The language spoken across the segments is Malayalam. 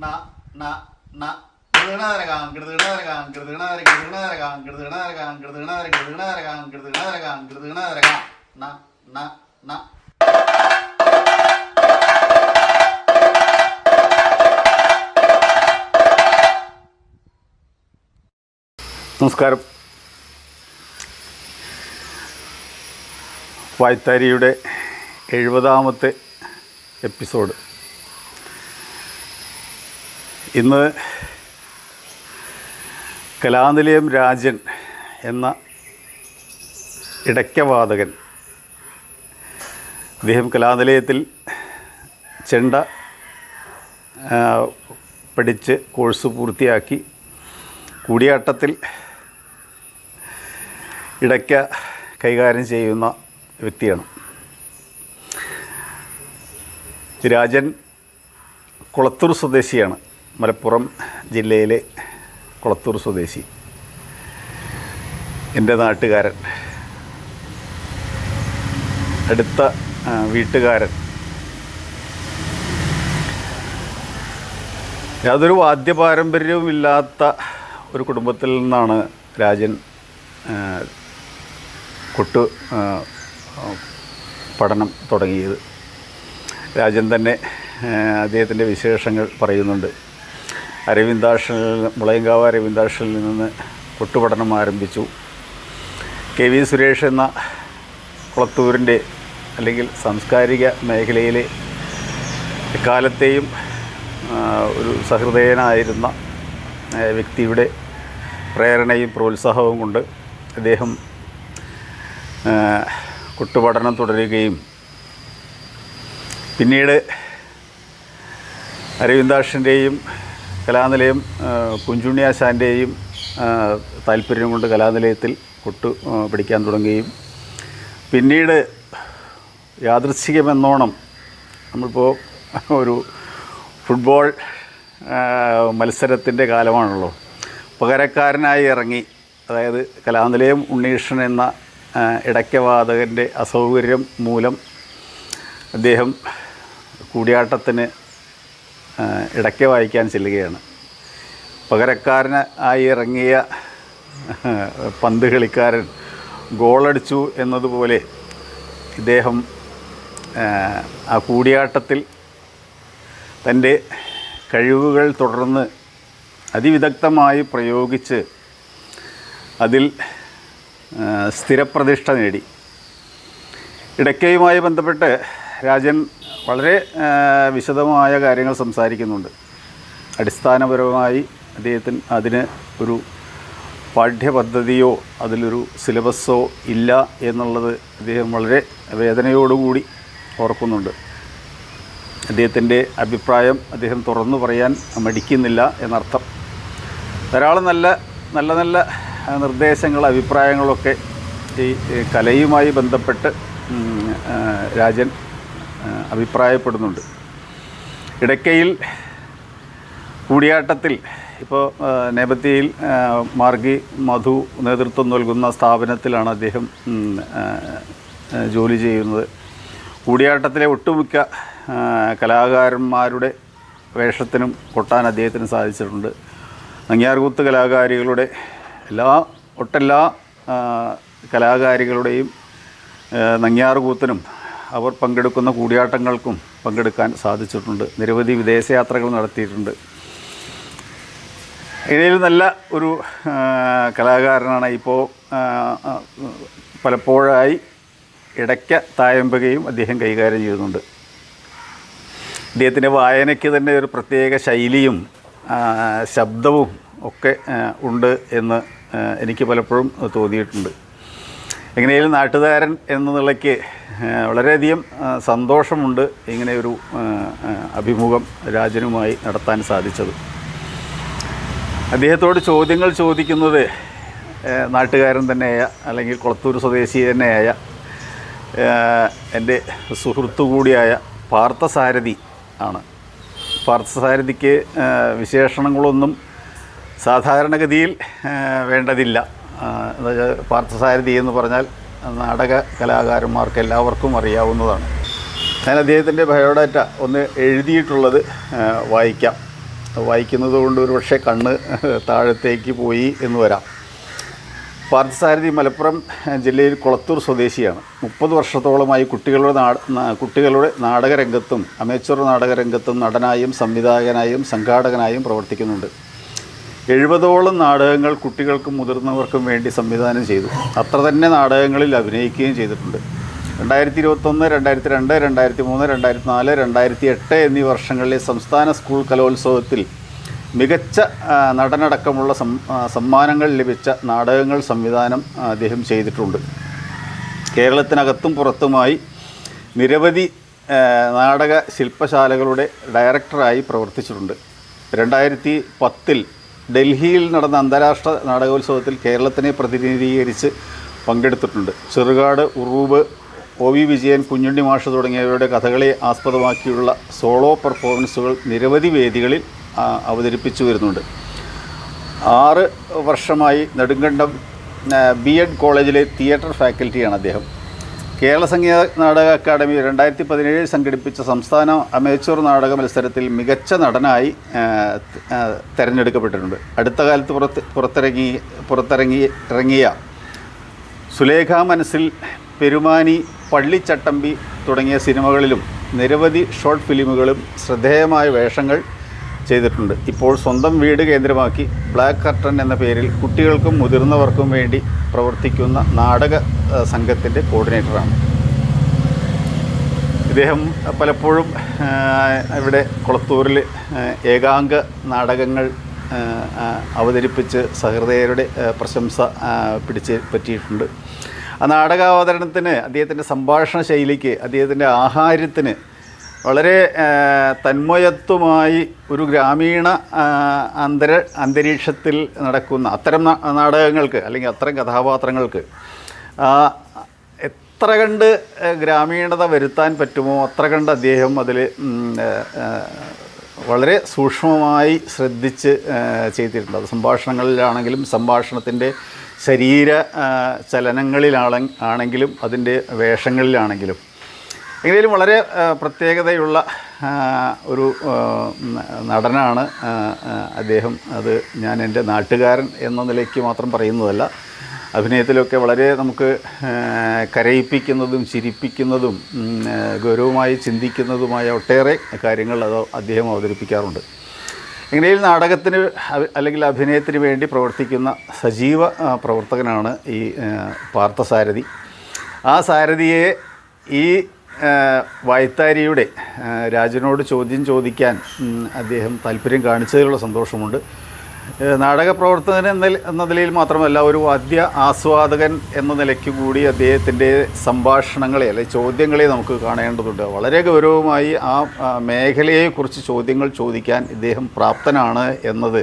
ന ന ന കൃതണരകാം കൃതണരകാം കൃതണര കൃതണരകാം കൃതണരകാം കൃതണര കൃതണരകാം കൃതണരകാം കൃതണരകാം ന ന ന. നമസ്കാരം. വായ്ത്താരിയുടെ 70ാമത്തെ എപ്പിസോഡ്. ഇന്ന് കലാനിലയം രാജൻ എന്ന ഇടയ്ക്കവാദകൻ, അദ്ദേഹം കലാനിലയത്തിൽ ചെണ്ട പഠിച്ച് കോഴ്സ് പൂർത്തിയാക്കി കൂടിയാട്ടത്തിൽ ഇടയ്ക്ക കൈകാര്യം ചെയ്യുന്ന വ്യക്തിയാണ്. രാജൻ കുളത്തൂർ സ്വദേശിയാണ്. മലപ്പുറം ജില്ലയിലെ കുളത്തൂർ സ്വദേശി, എൻ്റെ നാട്ടുകാരൻ, അടുത്ത വീട്ടുകാരൻ. യാതൊരു വാദ്യപാരമ്പര്യവുമില്ലാത്ത ഒരു കുടുംബത്തിൽ നിന്നാണ് രാജൻ കൊട്ട് പഠനം തുടങ്ങിയത്. രാജൻ തന്നെ അദ്ദേഹത്തിൻ്റെ വിശേഷങ്ങൾ പറയുന്നുണ്ട്. മുളയങ്കാവ് അരവിന്ദാക്ഷനിൽ നിന്ന് കൊട്ടുപഠനം ആരംഭിച്ചു. KV സുരേഷ് എന്ന കുളത്തൂരിൻ്റെ അല്ലെങ്കിൽ സാംസ്കാരിക മേഖലയിലെ എക്കാലത്തെയും ഒരു സഹൃദയനായിരുന്ന വ്യക്തിയുടെ പ്രേരണയും പ്രോത്സാഹവും കൊണ്ട് അദ്ദേഹം കൊട്ടുപഠനം തുടരുകയും പിന്നീട് അരവിന്ദാക്ഷൻ്റെയും കലാനിലയം കുഞ്ചുണ്ണിയാശാൻ്റെയും താല്പര്യം കൊണ്ട് കലാനിലയത്തിൽ കൊട്ട് പഠിക്കാൻ തുടങ്ങുകയും പിന്നീട് യാദൃച്ഛികമെന്നോണം നമ്മളിപ്പോൾ ഒരു ഫുട്ബോൾ മത്സരത്തിൻ്റെ കാലമാണല്ലോ, പകരക്കാരനായി ഇറങ്ങി. അതായത് കലാനിലയം ഉണ്ണീഷൻ എന്ന ഇടയ്ക്കവാദകൻ്റെ അസൗകര്യം മൂലം അദ്ദേഹം കൂടിയാട്ടത്തിന് ഇടയ്ക്ക വായിക്കാൻ ചെല്ലുകയാണ്. പകരക്കാരനായി ഇറങ്ങിയ പന്ത് കളിക്കാരൻ ഗോളടിച്ചു എന്നതുപോലെ ഇദ്ദേഹം ആ കൂടിയാട്ടത്തിൽ തൻ്റെ കഴിവുകൾ തുടർന്ന് അതിവിദഗ്ധമായി പ്രയോഗിച്ച് അതിൽ സ്ഥിരപ്രതിഷ്ഠ നേടി. ഇടയ്ക്കയുമായി ബന്ധപ്പെട്ട് രാജൻ വളരെ വിശദമായ കാര്യങ്ങൾ സംസാരിക്കുന്നുണ്ട്. അടിസ്ഥാനപരമായി അദ്ദേഹത്തിന് അതിന് ഒരു പാഠ്യപദ്ധതിയോ അതിലൊരു സിലബസോ ഇല്ല എന്നുള്ളത് അദ്ദേഹം വളരെ വേദനയോടുകൂടി ഓർക്കുന്നുണ്ട്. അദ്ദേഹത്തിൻ്റെ അഭിപ്രായം അദ്ദേഹം തുറന്നു പറയാൻ മടിക്കുന്നില്ല എന്നർത്ഥം. ധാരാളം നല്ല നിർദ്ദേശങ്ങൾ, അഭിപ്രായങ്ങളൊക്കെ ഈ കലയുമായി ബന്ധപ്പെട്ട് രാജൻ അഭിപ്രായപ്പെടുന്നുണ്ട്. ഇടയ്ക്കയിൽ കൂടിയാട്ടത്തിൽ ഇപ്പോൾ നേപഥ്യയിൽ മാർഗി മധു നേതൃത്വം നൽകുന്ന സ്ഥാപനത്തിലാണ് അദ്ദേഹം ജോലി ചെയ്യുന്നത്. കൂടിയാട്ടത്തിലെ ഒട്ടുമിക്ക കലാകാരന്മാരുടെ വേഷത്തിനും കൊട്ടാൻ അദ്ദേഹത്തിന് സാധിച്ചിട്ടുണ്ട്. നങ്ങ്യാർകൂത്ത് കലാകാരികളുടെ ഒട്ടെല്ലാ കലാകാരികളുടെയും നങ്ങ്യാർകൂത്തിനും അവർ പങ്കെടുക്കുന്ന കൂടിയാട്ടങ്ങൾക്കും പങ്കെടുക്കാൻ സാധിച്ചിട്ടുണ്ട്. നിരവധി വിദേശയാത്രകൾ നടത്തിയിട്ടുണ്ട്. ഇതിൽ നല്ല ഒരു കലാകാരനാണ്. ഇപ്പോൾ പലപ്പോഴായി ഇടയ്ക്ക തായമ്പകയും അദ്ദേഹം കൈകാര്യം ചെയ്യുന്നുണ്ട്. അദ്ദേഹത്തിൻ്റെ വായനയ്ക്ക് തന്നെ ഒരു പ്രത്യേക ശൈലിയും ശബ്ദവും ഒക്കെ ഉണ്ട് എന്ന് എനിക്ക് പലപ്പോഴും തോന്നിയിട്ടുണ്ട്. എങ്ങനെയും നാട്ടുകാരൻ എന്ന നിലയ്ക്ക് വളരെയധികം സന്തോഷമുണ്ട് ഇങ്ങനെയൊരു അഭിമുഖം രാജനുമായി നടത്താൻ സാധിച്ചത്. അദ്ദേഹത്തോട് ചോദ്യങ്ങൾ ചോദിക്കുന്നത് നാട്ടുകാരൻ തന്നെയായ അല്ലെങ്കിൽ കുളത്തൂർ സ്വദേശി തന്നെയായ എൻ്റെ സുഹൃത്തു കൂടിയായ പാർത്ഥസാരഥി ആണ്. പാർത്ഥസാരഥിക്ക് വിശേഷണങ്ങളൊന്നും സാധാരണഗതിയിൽ വേണ്ടതില്ല. പാർത്ഥസാരഥി എന്ന് പറഞ്ഞാൽ നാടക കലാകാരന്മാർക്ക് എല്ലാവർക്കും അറിയാവുന്നതാണ്. ഞാൻ അദ്ദേഹത്തിൻ്റെ ബയോഡാറ്റ ഒന്ന് എഴുതിയിട്ടുള്ളത് വായിക്കാം. വായിക്കുന്നത് കൊണ്ട് ഒരുപക്ഷെ കണ്ണ് താഴത്തേക്ക് പോയി എന്ന് വരാം. പാർത്ഥസാരഥി മലപ്പുറം ജില്ലയിൽ കൊളത്തൂർ സ്വദേശിയാണ്. 30 വർഷത്തോളമായി കുട്ടികളുടെ നാടകരംഗത്തും അമേച്വർ നാടകരംഗത്തും നടനായും സംവിധായകനായും സംഘാടകനായും പ്രവർത്തിക്കുന്നുണ്ട്. 70ഓളം നാടകങ്ങൾ കുട്ടികൾക്കും മുതിർന്നവർക്കും വേണ്ടി സംവിധാനം ചെയ്തു. അത്ര തന്നെ നാടകങ്ങളിൽ അഭിനയിക്കുകയും ചെയ്തിട്ടുണ്ട്. 2021, 2002, 2003, 2004, 2008 എന്നീ വർഷങ്ങളിലെ സംസ്ഥാന സ്കൂൾ കലോത്സവത്തിൽ മികച്ച നടനടക്കമുള്ള സമ്മാനങ്ങൾ ലഭിച്ച നാടകങ്ങൾ സംവിധാനം അദ്ദേഹം ചെയ്തിട്ടുണ്ട്. കേരളത്തിനകത്തും പുറത്തുമായി നിരവധി നാടക ശില്പശാലകളുടെ ഡയറക്ടറായി പ്രവർത്തിച്ചിട്ടുണ്ട്. 2010 ഡൽഹിയിൽ നടന്ന അന്താരാഷ്ട്ര നാടകോത്സവത്തിൽ കേരളത്തിനെ പ്രതിനിധീകരിച്ച് പങ്കെടുത്തിട്ടുണ്ട്. ചെറുകാട്, ഉറൂബ്, OV വിജയൻ, കുഞ്ഞുണ്ണി മാഷ് തുടങ്ങിയവരുടെ കഥകളെ ആസ്പദമാക്കിയുള്ള സോളോ പെർഫോമൻസുകൾ നിരവധി വേദികളിൽ അവതരിപ്പിച്ചു വരുന്നുണ്ട്. 6 വർഷമായി നെടുങ്കണ്ടം B.Ed കോളേജിലെ തിയേറ്റർ ഫാക്കൽറ്റിയാണ് അദ്ദേഹം. കേരള സംഗീത നാടക അക്കാദമി 2017 സംഘടിപ്പിച്ച സംസ്ഥാന അമേച്വർ നാടക മത്സരത്തിൽ മികച്ച നടനായി തിരഞ്ഞെടുക്കപ്പെട്ടിട്ടുണ്ട്. അടുത്ത കാലത്ത് പുറത്തിറങ്ങിയ സുലേഖ മനസ്സിൽ, പെരുമാനി, പള്ളിച്ചട്ടമ്പി തുടങ്ങിയ സിനിമകളിലും നിരവധി ഷോർട്ട് ഫിലിമുകളും ശ്രദ്ധേയമായ വേഷങ്ങൾ ചെയ്തിട്ടുണ്ട്. ഇപ്പോൾ സ്വന്തം വീട് കേന്ദ്രമാക്കി ബ്ലാക്ക് കർട്ടൻ എന്ന പേരിൽ കുട്ടികൾക്കും മുതിർന്നവർക്കും വേണ്ടി പ്രവർത്തിക്കുന്ന നാടക സംഘത്തിൻ്റെ കോർഡിനേറ്ററാണ്. ഇദ്ദേഹം പലപ്പോഴും ഇവിടെ കൊളത്തൂരിൽ ഏകാംഗ നാടകങ്ങൾ അവതരിപ്പിച്ച് സഹൃദയരുടെ പ്രശംസ പറ്റിയിട്ടുണ്ട്. ആ നാടകാവതരണത്തിന്, അദ്ദേഹത്തിൻ്റെ സംഭാഷണ ശൈലിക്ക്, അദ്ദേഹത്തിൻ്റെ ആഹാര്യത്തിന് വളരെ തന്മയത്വമായി ഒരു ഗ്രാമീണ അന്തരീക്ഷത്തിൽ നടക്കുന്ന അത്തരം നാടകങ്ങൾക്ക് അല്ലെങ്കിൽ അത്തരം കഥാപാത്രങ്ങൾക്ക് എത്ര കണ്ട് ഗ്രാമീണത വരുത്താൻ പറ്റുമോ അത്ര കണ്ട് അദ്ദേഹം അതിൽ വളരെ സൂക്ഷ്മമായി ശ്രദ്ധിച്ച് ചെയ്തിട്ടുണ്ട്. അത് സംഭാഷണങ്ങളിലാണെങ്കിലും സംഭാഷണത്തിൻ്റെ ശരീര ചലനങ്ങളിലാണെങ്കിലും അതിൻ്റെ വേഷങ്ങളിലാണെങ്കിലും എങ്കിലും വളരെ പ്രത്യേകതയുള്ള ഒരു നടനാണ് അദ്ദേഹം. അത് ഞാൻ എൻ്റെ നാട്ടുകാരൻ എന്ന നിലയ്ക്ക് മാത്രം പറയുന്നതല്ല. അഭിനയത്തിലൊക്കെ വളരെ നമുക്ക് കരയിപ്പിക്കുന്നതും ചിരിപ്പിക്കുന്നതും ഗൗരവമായി ചിന്തിക്കുന്നതുമായ ഒട്ടേറെ കാര്യങ്ങൾ അത് അദ്ദേഹം അവതരിപ്പിക്കാറുണ്ട്. എങ്ങനെയും നാടകത്തിന് അല്ലെങ്കിൽ അഭിനയത്തിന് വേണ്ടി പ്രവർത്തിക്കുന്ന സജീവ പ്രവർത്തകനാണ് ഈ പാർത്ഥസാരഥി. ആ സാരഥിയെ ഈ വായ്ത്താരിയുടെ രാജനോട് ചോദ്യം ചോദിക്കാൻ അദ്ദേഹം താല്പര്യം കാണിച്ചതിലുള്ള സന്തോഷമുണ്ട്. നാടക പ്രവർത്തകൻ എന്ന നിലയിൽ മാത്രമല്ല, ഒരു വാദ്യ ആസ്വാദകൻ എന്ന നിലയ്ക്ക് കൂടി അദ്ദേഹത്തിൻ്റെ സംഭാഷണങ്ങളെ അല്ലെങ്കിൽ ചോദ്യങ്ങളെ നമുക്ക് കാണേണ്ടതുണ്ട്. വളരെ ഗൗരവമായി ആ മേഖലയെക്കുറിച്ച് ചോദ്യങ്ങൾ ചോദിക്കാൻ ഇദ്ദേഹം പ്രാപ്തനാണ് എന്നത്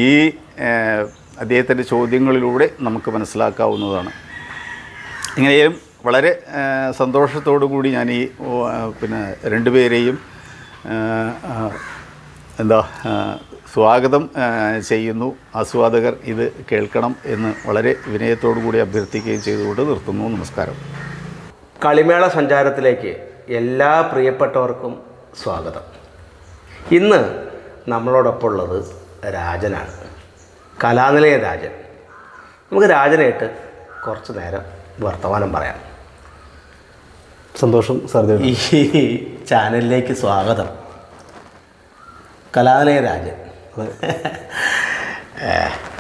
ഈ അദ്ദേഹത്തിൻ്റെ ചോദ്യങ്ങളിലൂടെ നമുക്ക് മനസ്സിലാക്കാവുന്നതാണ്. ഇങ്ങനെയും വളരെ സന്തോഷത്തോടു കൂടി ഞാൻ ഈ രണ്ടുപേരെയും സ്വാഗതം ചെയ്യുന്നു. ആസ്വാദകർ ഇത് കേൾക്കണം എന്ന് വളരെ വിനയത്തോടു കൂടി അഭ്യർത്ഥിക്കുകയും ചെയ്തുകൊണ്ട് നിർത്തുന്നു. നമസ്കാരം. കളിമേള സഞ്ചാരത്തിലേക്ക് എല്ലാ പ്രിയപ്പെട്ടവർക്കും സ്വാഗതം. ഇന്ന് നമ്മളോടൊപ്പം ഉള്ളത് രാജനാണ്, കലാനിലയ രാജൻ. നമുക്ക് രാജനായിട്ട് കുറച്ച് നേരം വർത്തമാനം പറയാം. സന്തോഷം സാർ. ഈ ചാനലിലേക്ക് സ്വാഗതം. കലാനിലയ രാജൻ.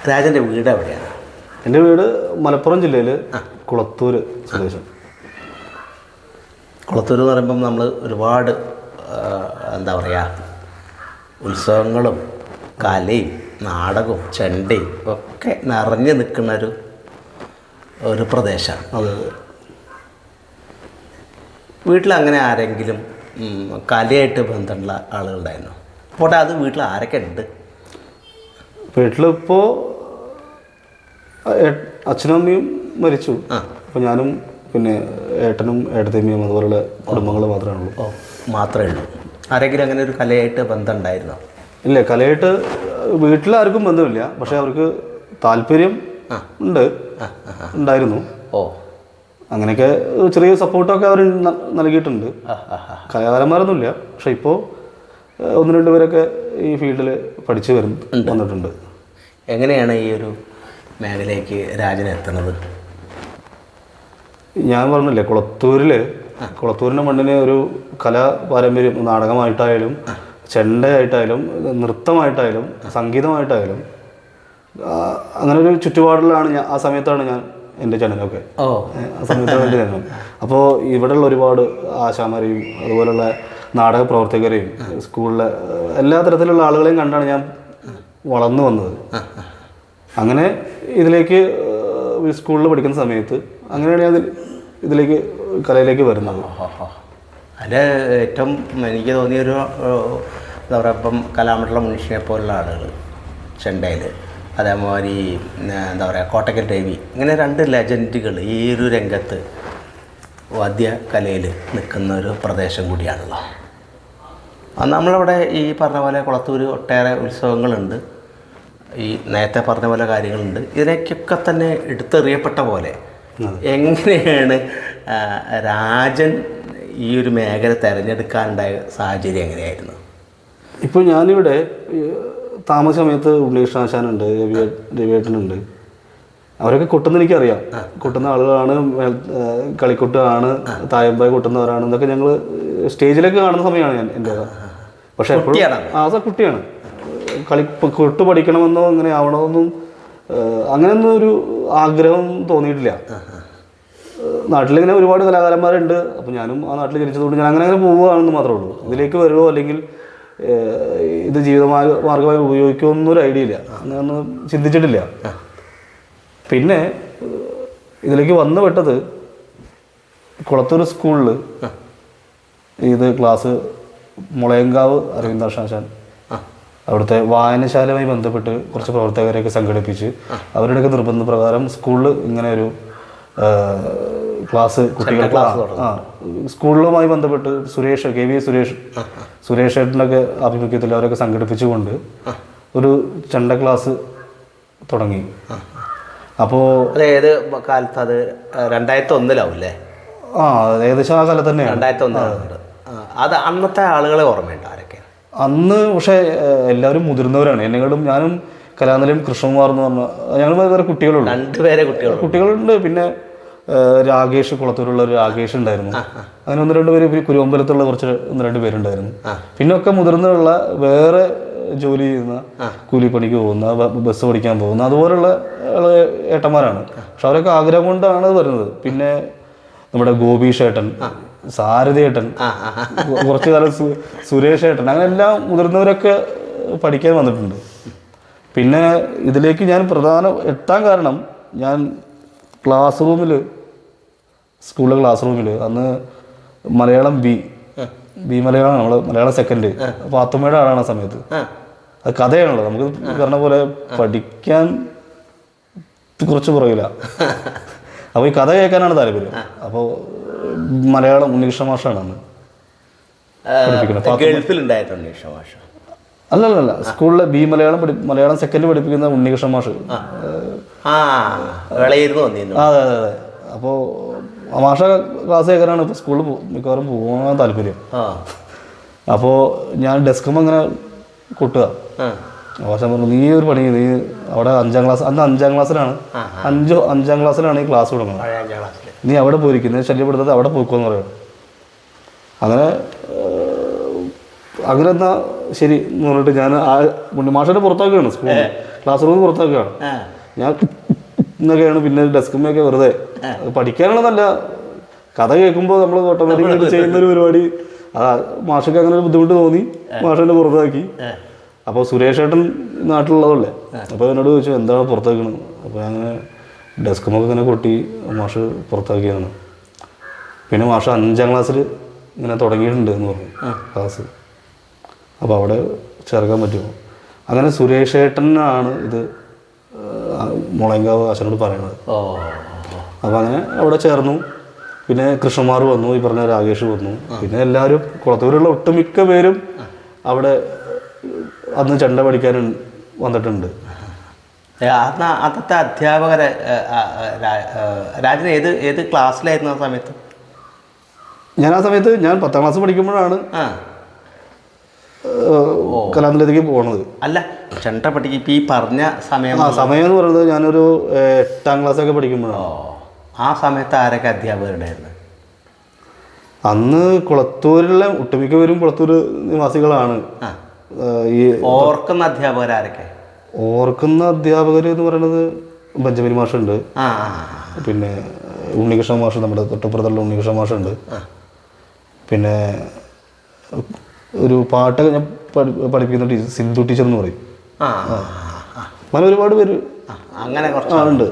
രാജൻ്റെ വീട് എവിടെയാണ്? എൻ്റെ വീട് മലപ്പുറം ജില്ലയിൽ കുളത്തൂർ സ്വദേശം. കുളത്തൂർ എന്ന് പറയുമ്പം നമ്മൾ ഒരുപാട് ഉത്സവങ്ങളും കലയും നാടകവും ചെണ്ടയും ഒക്കെ നിറഞ്ഞു നിൽക്കുന്ന ഒരു പ്രദേശമാണ് അത്. വീട്ടിലങ്ങനെ ആരെങ്കിലും കലയായിട്ട് ബന്ധമുള്ള ആളുകളുണ്ടായിരുന്നു? അപ്പോൾ അത് വീട്ടിൽ ആരൊക്കെ ഉണ്ട്? വീട്ടിലിപ്പോൾ അച്ഛനും അമ്മയും മരിച്ചു. അപ്പോൾ ഞാനും പിന്നെ ഏട്ടനും ഏട്ടത്തിയമ്മയും അതുപോലുള്ള കുടുംബങ്ങൾ മാത്രമേ ഉള്ളൂ. മാത്രമേ ഉള്ളൂ. ആരെങ്കിലും അങ്ങനെ ഒരു കലയായിട്ട് ബന്ധം ഉണ്ടായിരുന്നോ? ഇല്ല, കലയായിട്ട് വീട്ടിലാർക്കും ബന്ധമില്ല. പക്ഷേ അവർക്ക് താല്പര്യം ഉണ്ടായിരുന്നു. അങ്ങനെയൊക്കെ ചെറിയ സപ്പോർട്ടൊക്കെ അവർ നൽകിയിട്ടുണ്ട്. കലാകാരന്മാരൊന്നുമില്ല. പക്ഷെ ഇപ്പോൾ ഒന്ന് രണ്ട് പേരൊക്കെ ഈ ഫീൽഡിൽ പഠിച്ചു വന്നിട്ടുണ്ട്. എങ്ങനെയാണ് ഈ ഒരു മേഖലയ്ക്ക് രാജൻ എത്തുന്നത്? ഞാൻ പറഞ്ഞില്ലേ, കുളത്തൂരിൻ്റെ മണ്ണിന് ഒരു കലാ പാരമ്പര്യം, നാടകമായിട്ടായാലും ചെണ്ടയായിട്ടായാലും നൃത്തമായിട്ടായാലും സംഗീതമായിട്ടായാലും അങ്ങനെ ഒരു ചുറ്റുപാടിലാണ് ആ സമയത്താണ് ഞാൻ എൻ്റെ ജനനമൊക്കെ. ആ സമയത്താണ് എൻ്റെ ജനനം. അപ്പോൾ ഇവിടെയുള്ള ഒരുപാട് ആശാമാരെയും അതുപോലുള്ള നാടക പ്രവർത്തകരെയും സ്കൂളിലെ എല്ലാ തരത്തിലുള്ള ആളുകളെയും കണ്ടാണ് ഞാൻ വളർന്നു വന്നത്. അങ്ങനെ ഇതിലേക്ക് സ്കൂളിൽ പഠിക്കുന്ന സമയത്ത് അങ്ങനെയാണ് ഞാൻ ഇതിലേക്ക് കലയിലേക്ക് വരുന്നത്. അതിൽ ഏറ്റവും എനിക്ക് തോന്നിയൊരു എന്താ പറയുക, ഇപ്പം കലാമണ്ഡലം മുൻഷിനെ പോലുള്ള ആളുകൾ ചെണ്ടയിൽ, അതേമാതിരി എന്താ പറയുക കോട്ടക്കൽ രവി, ഇങ്ങനെ 2 ലെജൻഡുകൾ ഈ ഒരു രംഗത്ത് വാദ്യകലയിൽ നിൽക്കുന്ന ഒരു പ്രദേശം കൂടിയാണല്ലോ. നമ്മളവിടെ ഈ പറഞ്ഞ പോലെ കുളത്തൂർ ഒട്ടേറെ ഉത്സവങ്ങളുണ്ട്, ഈ നേരത്തെ പറഞ്ഞ പോലെ കാര്യങ്ങളുണ്ട്. ഇതിനേക്കൊക്കെ തന്നെ എടുത്തെറിയപ്പെട്ട പോലെ എങ്ങനെയാണ് രാജൻ ഈ ഒരു മേഖല തിരഞ്ഞെടുക്കാനുണ്ടായ സാഹചര്യം എങ്ങനെയായിരുന്നു? ഇപ്പോൾ ഞാനിവിടെ താമസ സമയത്ത് ഉണ്ണീഷാശാനുണ്ട്, രവിയേട്ടനുണ്ട്, അവരൊക്കെ കൊട്ടുന്ന എനിക്കറിയാം. കൊട്ടുന്ന ആളുകളാണ്, കളിക്കൊട്ടാണ്, തായമ്പായ കൊട്ടുന്നവരാണ് എന്നൊക്കെ ഞങ്ങൾ സ്റ്റേജിലൊക്കെ കാണുന്ന സമയമാണ് ഞാൻ എൻ്റെ. പക്ഷേ എപ്പോഴും കുട്ടിയാണ്. കൊട്ട് പഠിക്കണമെന്നോ അങ്ങനെ ആവണമെന്നും അങ്ങനെയൊന്നും ഒരു ആഗ്രഹം തോന്നിയിട്ടില്ല. നാട്ടിലിങ്ങനെ ഒരുപാട് കലാകാരന്മാരുണ്ട്. അപ്പോൾ ഞാനും ആ നാട്ടിൽ ജനിച്ചതുകൊണ്ട് ഞാൻ അങ്ങനെ പോവുകയാണെന്ന് മാത്രമേ ഉള്ളൂ. ഇതിലേക്ക് വരുമോ അല്ലെങ്കിൽ ഇത് മാർഗമായി ഉപയോഗിക്കുമോ എന്നൊരു ഐഡിയ ഇല്ല, അങ്ങനെയൊന്നും ചിന്തിച്ചിട്ടില്ല. പിന്നെ ഇതിലേക്ക് വന്നു പെട്ടത് കുളത്തൂർ സ്കൂളിൽ ഇത് ക്ലാസ് മുളയങ്കാവ് അരവിന്ദാശാൻ അവിടുത്തെ വായനശാലയുമായി ബന്ധപ്പെട്ട് കുറച്ച് പ്രവർത്തകരെയൊക്കെ സംഘടിപ്പിച്ച് അവരുടെയൊക്കെ നിർബന്ധപ്രകാരം സ്കൂളിൽ ഇങ്ങനെ ഒരു ക്ലാസ് കുട്ടികൾക്ക് സ്കൂളുമായി ബന്ധപ്പെട്ട് KV സുരേഷ് ഏട്ടനൊക്കെ ആഭിമുഖ്യത്തിൽ അവരൊക്കെ സംഘടിപ്പിച്ചുകൊണ്ട് ഒരു ചെണ്ട ക്ലാസ് തുടങ്ങി. അപ്പോൾ ഏത് കാലത്ത്? അത് 2001 ഏകദേശം ആ കാലത്ത് തന്നെയാണ്. 2001. അത് അന്നത്തെ ആളുകളെ ഓർമ്മയുണ്ട് ആരൊക്കെ? അന്ന് പക്ഷേ എല്ലാവരും മുതിർന്നവരാണ്. എന്നെക്കാളും ഞാനും കലാനിലയം കൃഷ്ണകുമാർ എന്ന് പറഞ്ഞ ഞങ്ങൾ വേറെ കുട്ടികളുണ്ട്, 2 പേരെ കുട്ടികളുണ്ട്. പിന്നെ രാകേഷ്, കുളത്തൂരുള്ള ഒരു രാകേഷ് ഉണ്ടായിരുന്നു. അങ്ങനെ 1-2 പേര്, കുരുവമ്പലത്തുള്ള കുറച്ച് 1-2 പേരുണ്ടായിരുന്നു. പിന്നെ ഒക്കെ മുതിർന്നുള്ള വേറെ ജോലി ചെയ്യുന്ന, കൂലിപ്പണിക്ക് പോകുന്ന, ബസ് ഓടിക്കാൻ പോകുന്ന അതുപോലുള്ള ഏട്ടന്മാരാണ്. പക്ഷെ അവരൊക്കെ ആഗ്രഹം കൊണ്ടാണ് വരുന്നത്. പിന്നെ നമ്മുടെ ഗോപീഷേട്ടൻ, സാരഥിയേട്ടൻ, കുറച്ചു കാലം സുരേഷ് ഏട്ടൻ, അങ്ങനെ എല്ലാം മുതിർന്നവരൊക്കെ പഠിക്കാൻ വന്നിട്ടുണ്ട്. പിന്നെ ഇതിലേക്ക് ഞാൻ എത്താൻ കാരണം, ഞാൻ ക്ലാസ് റൂമിൽ, സ്കൂളിലെ ക്ലാസ് റൂമിൽ അന്ന് മലയാളം ബി മലയാളം, നമ്മൾ മലയാളം സെക്കൻഡ് പാത്തുമ്മയുടെ ആളാണ് ആ സമയത്ത്. അത് കഥയാണല്ലോ, നമുക്ക് പറഞ്ഞ പോലെ പഠിക്കാൻ കുറച്ച് പുറകില്ല. അപ്പോൾ ഈ കഥ കേൾക്കാനാണ് താല്പര്യം. അപ്പോൾ മലയാളം ഉണ്ണികൃഷ്ണ മാഷാണ് അന്ന് പഠിപ്പിക്കുന്നത്. അല്ലല്ല, സ്കൂളിലെ ബി മലയാളം സെക്കൻഡ് പഠിപ്പിക്കുന്ന ഉണ്ണികൃഷ്ണ മാഷ്. അതെ. അപ്പോൾ മാഷ ക്ലാസ് കേൾക്കാനാണ് ഇപ്പോൾ സ്കൂളിൽ മിക്കവാറും പോകാൻ താല്പര്യം. അപ്പോൾ ഞാൻ ഡെസ്കുമ്പോൾ അങ്ങനെ കൊട്ടുക. മാഷ പറഞ്ഞു, നീ ഒരു പണി, നീ അവിടെ 5ാം ക്ലാസ്, അന്ന് 5ാം ക്ലാസ്സിലാണ്, 5ാം ക്ലാസ്സിലാണ് ഈ ക്ലാസ് തുടങ്ങുന്നത്, നീ അവിടെ പോയിരിക്കുന്നത് ശല്യപ്പെടുത്താതെ അവിടെ പോയിക്കോന്ന് പറയണം. അങ്ങനെ എന്നാൽ ശരി എന്ന് പറഞ്ഞിട്ട് ഞാൻ മാഷനെ പുറത്താക്കുകയാണ്, സ്കൂളിൽ ക്ലാസ് റൂമിൽ പുറത്താക്കുകയാണ്. ഞാൻ എന്നൊക്കെയാണ്. പിന്നെ ഡെസ്കുമ്മയൊക്കെ വെറുതെ പഠിക്കാനുള്ള നല്ല കഥ കേൾക്കുമ്പോൾ നമ്മൾ ഓട്ടോമാറ്റിക്കായിട്ട് ചെയ്യുന്നൊരു പരിപാടി. മാഷക്ക് അങ്ങനെ ഒരു ബുദ്ധിമുട്ട് തോന്നി, മാഷനെ പുറത്താക്കി. അപ്പോൾ സുരേഷ് ഏട്ടൻ നാട്ടിലുള്ളതല്ലേ, അപ്പോൾ എന്നോട് ചോദിച്ചു എന്താണ് പുറത്താക്കണത്. അപ്പോൾ അങ്ങനെ ഡെസ്കുമൊക്കെ ഇങ്ങനെ കൊട്ടി മാഷ് പുറത്താക്കിയതാണ്. പിന്നെ മാഷ് 5ാം ക്ലാസ്സിൽ ഇങ്ങനെ തുടങ്ങിയിട്ടുണ്ട് എന്ന് പറഞ്ഞു ക്ലാസ്. അപ്പോൾ അവിടെ ചേർക്കാൻ പറ്റുമോ? അങ്ങനെ സുരേഷ് ഏട്ടനാണ് ഇത് മുളയങ്കാവ് അച്ഛനോട് പറയണത്. അപ്പോൾ അങ്ങനെ അവിടെ ചേർന്നു. പിന്നെ കൃഷ്ണകുമാർ വന്നു, ഈ പറഞ്ഞ രാകേഷ് വന്നു. പിന്നെ എല്ലാവരും കുളത്തൂരുള്ള ഒട്ടുമിക്ക പേരും അവിടെ അന്ന് ചെണ്ട പഠിക്കാൻ വന്നിട്ടുണ്ട്. അന്നത്തെ അധ്യാപകരെ രാജൻ ഏത് ക്ലാസ്സിലായിരുന്നു ആ സമയത്ത്? ഞാൻ 10ാം ക്ലാസ് പഠിക്കുമ്പോഴാണ് കലാനിലയത്തിലേക്ക് പോകണത്. അല്ല ചെണ്ട പഠിക്കും ഇപ്പം ഈ പറഞ്ഞ സമയം സമയം എന്ന് പറയുന്നത് ഞാനൊരു 8ാം ക്ലാസ്സൊക്കെ പഠിക്കുമ്പോഴാണ്. ആ സമയത്ത് ആരൊക്കെ അധ്യാപകരുണ്ടായിരുന്നു? അന്ന് കുളത്തൂരിലെ ഒട്ടുമിക്ക പേരും കുളത്തൂർ നിവാസികളാണ്. ഈ ഓർക്കുന്ന അധ്യാപകരാരൊക്കെ? ഓർക്കുന്ന അധ്യാപകർ എന്ന് പറയുന്നത് ബെഞ്ചമിൻ മാഷുണ്ട്, പിന്നെ ഉണ്ണികൃഷ്ണ മാഷ്, നമ്മുടെ തൊട്ടപ്പുറത്തുള്ള ഉണ്ണികൃഷ്ണ മാഷുണ്ട്, പിന്നെ ഒരു പാട്ട് ഞാൻ പഠിപ്പിക്കുന്ന ടീച്ചർ സിന്ധു ടീച്ചർ എന്ന് പറയും. അങ്ങനെ ഒരുപാട് പേര് അങ്ങനെ ഉണ്ട്.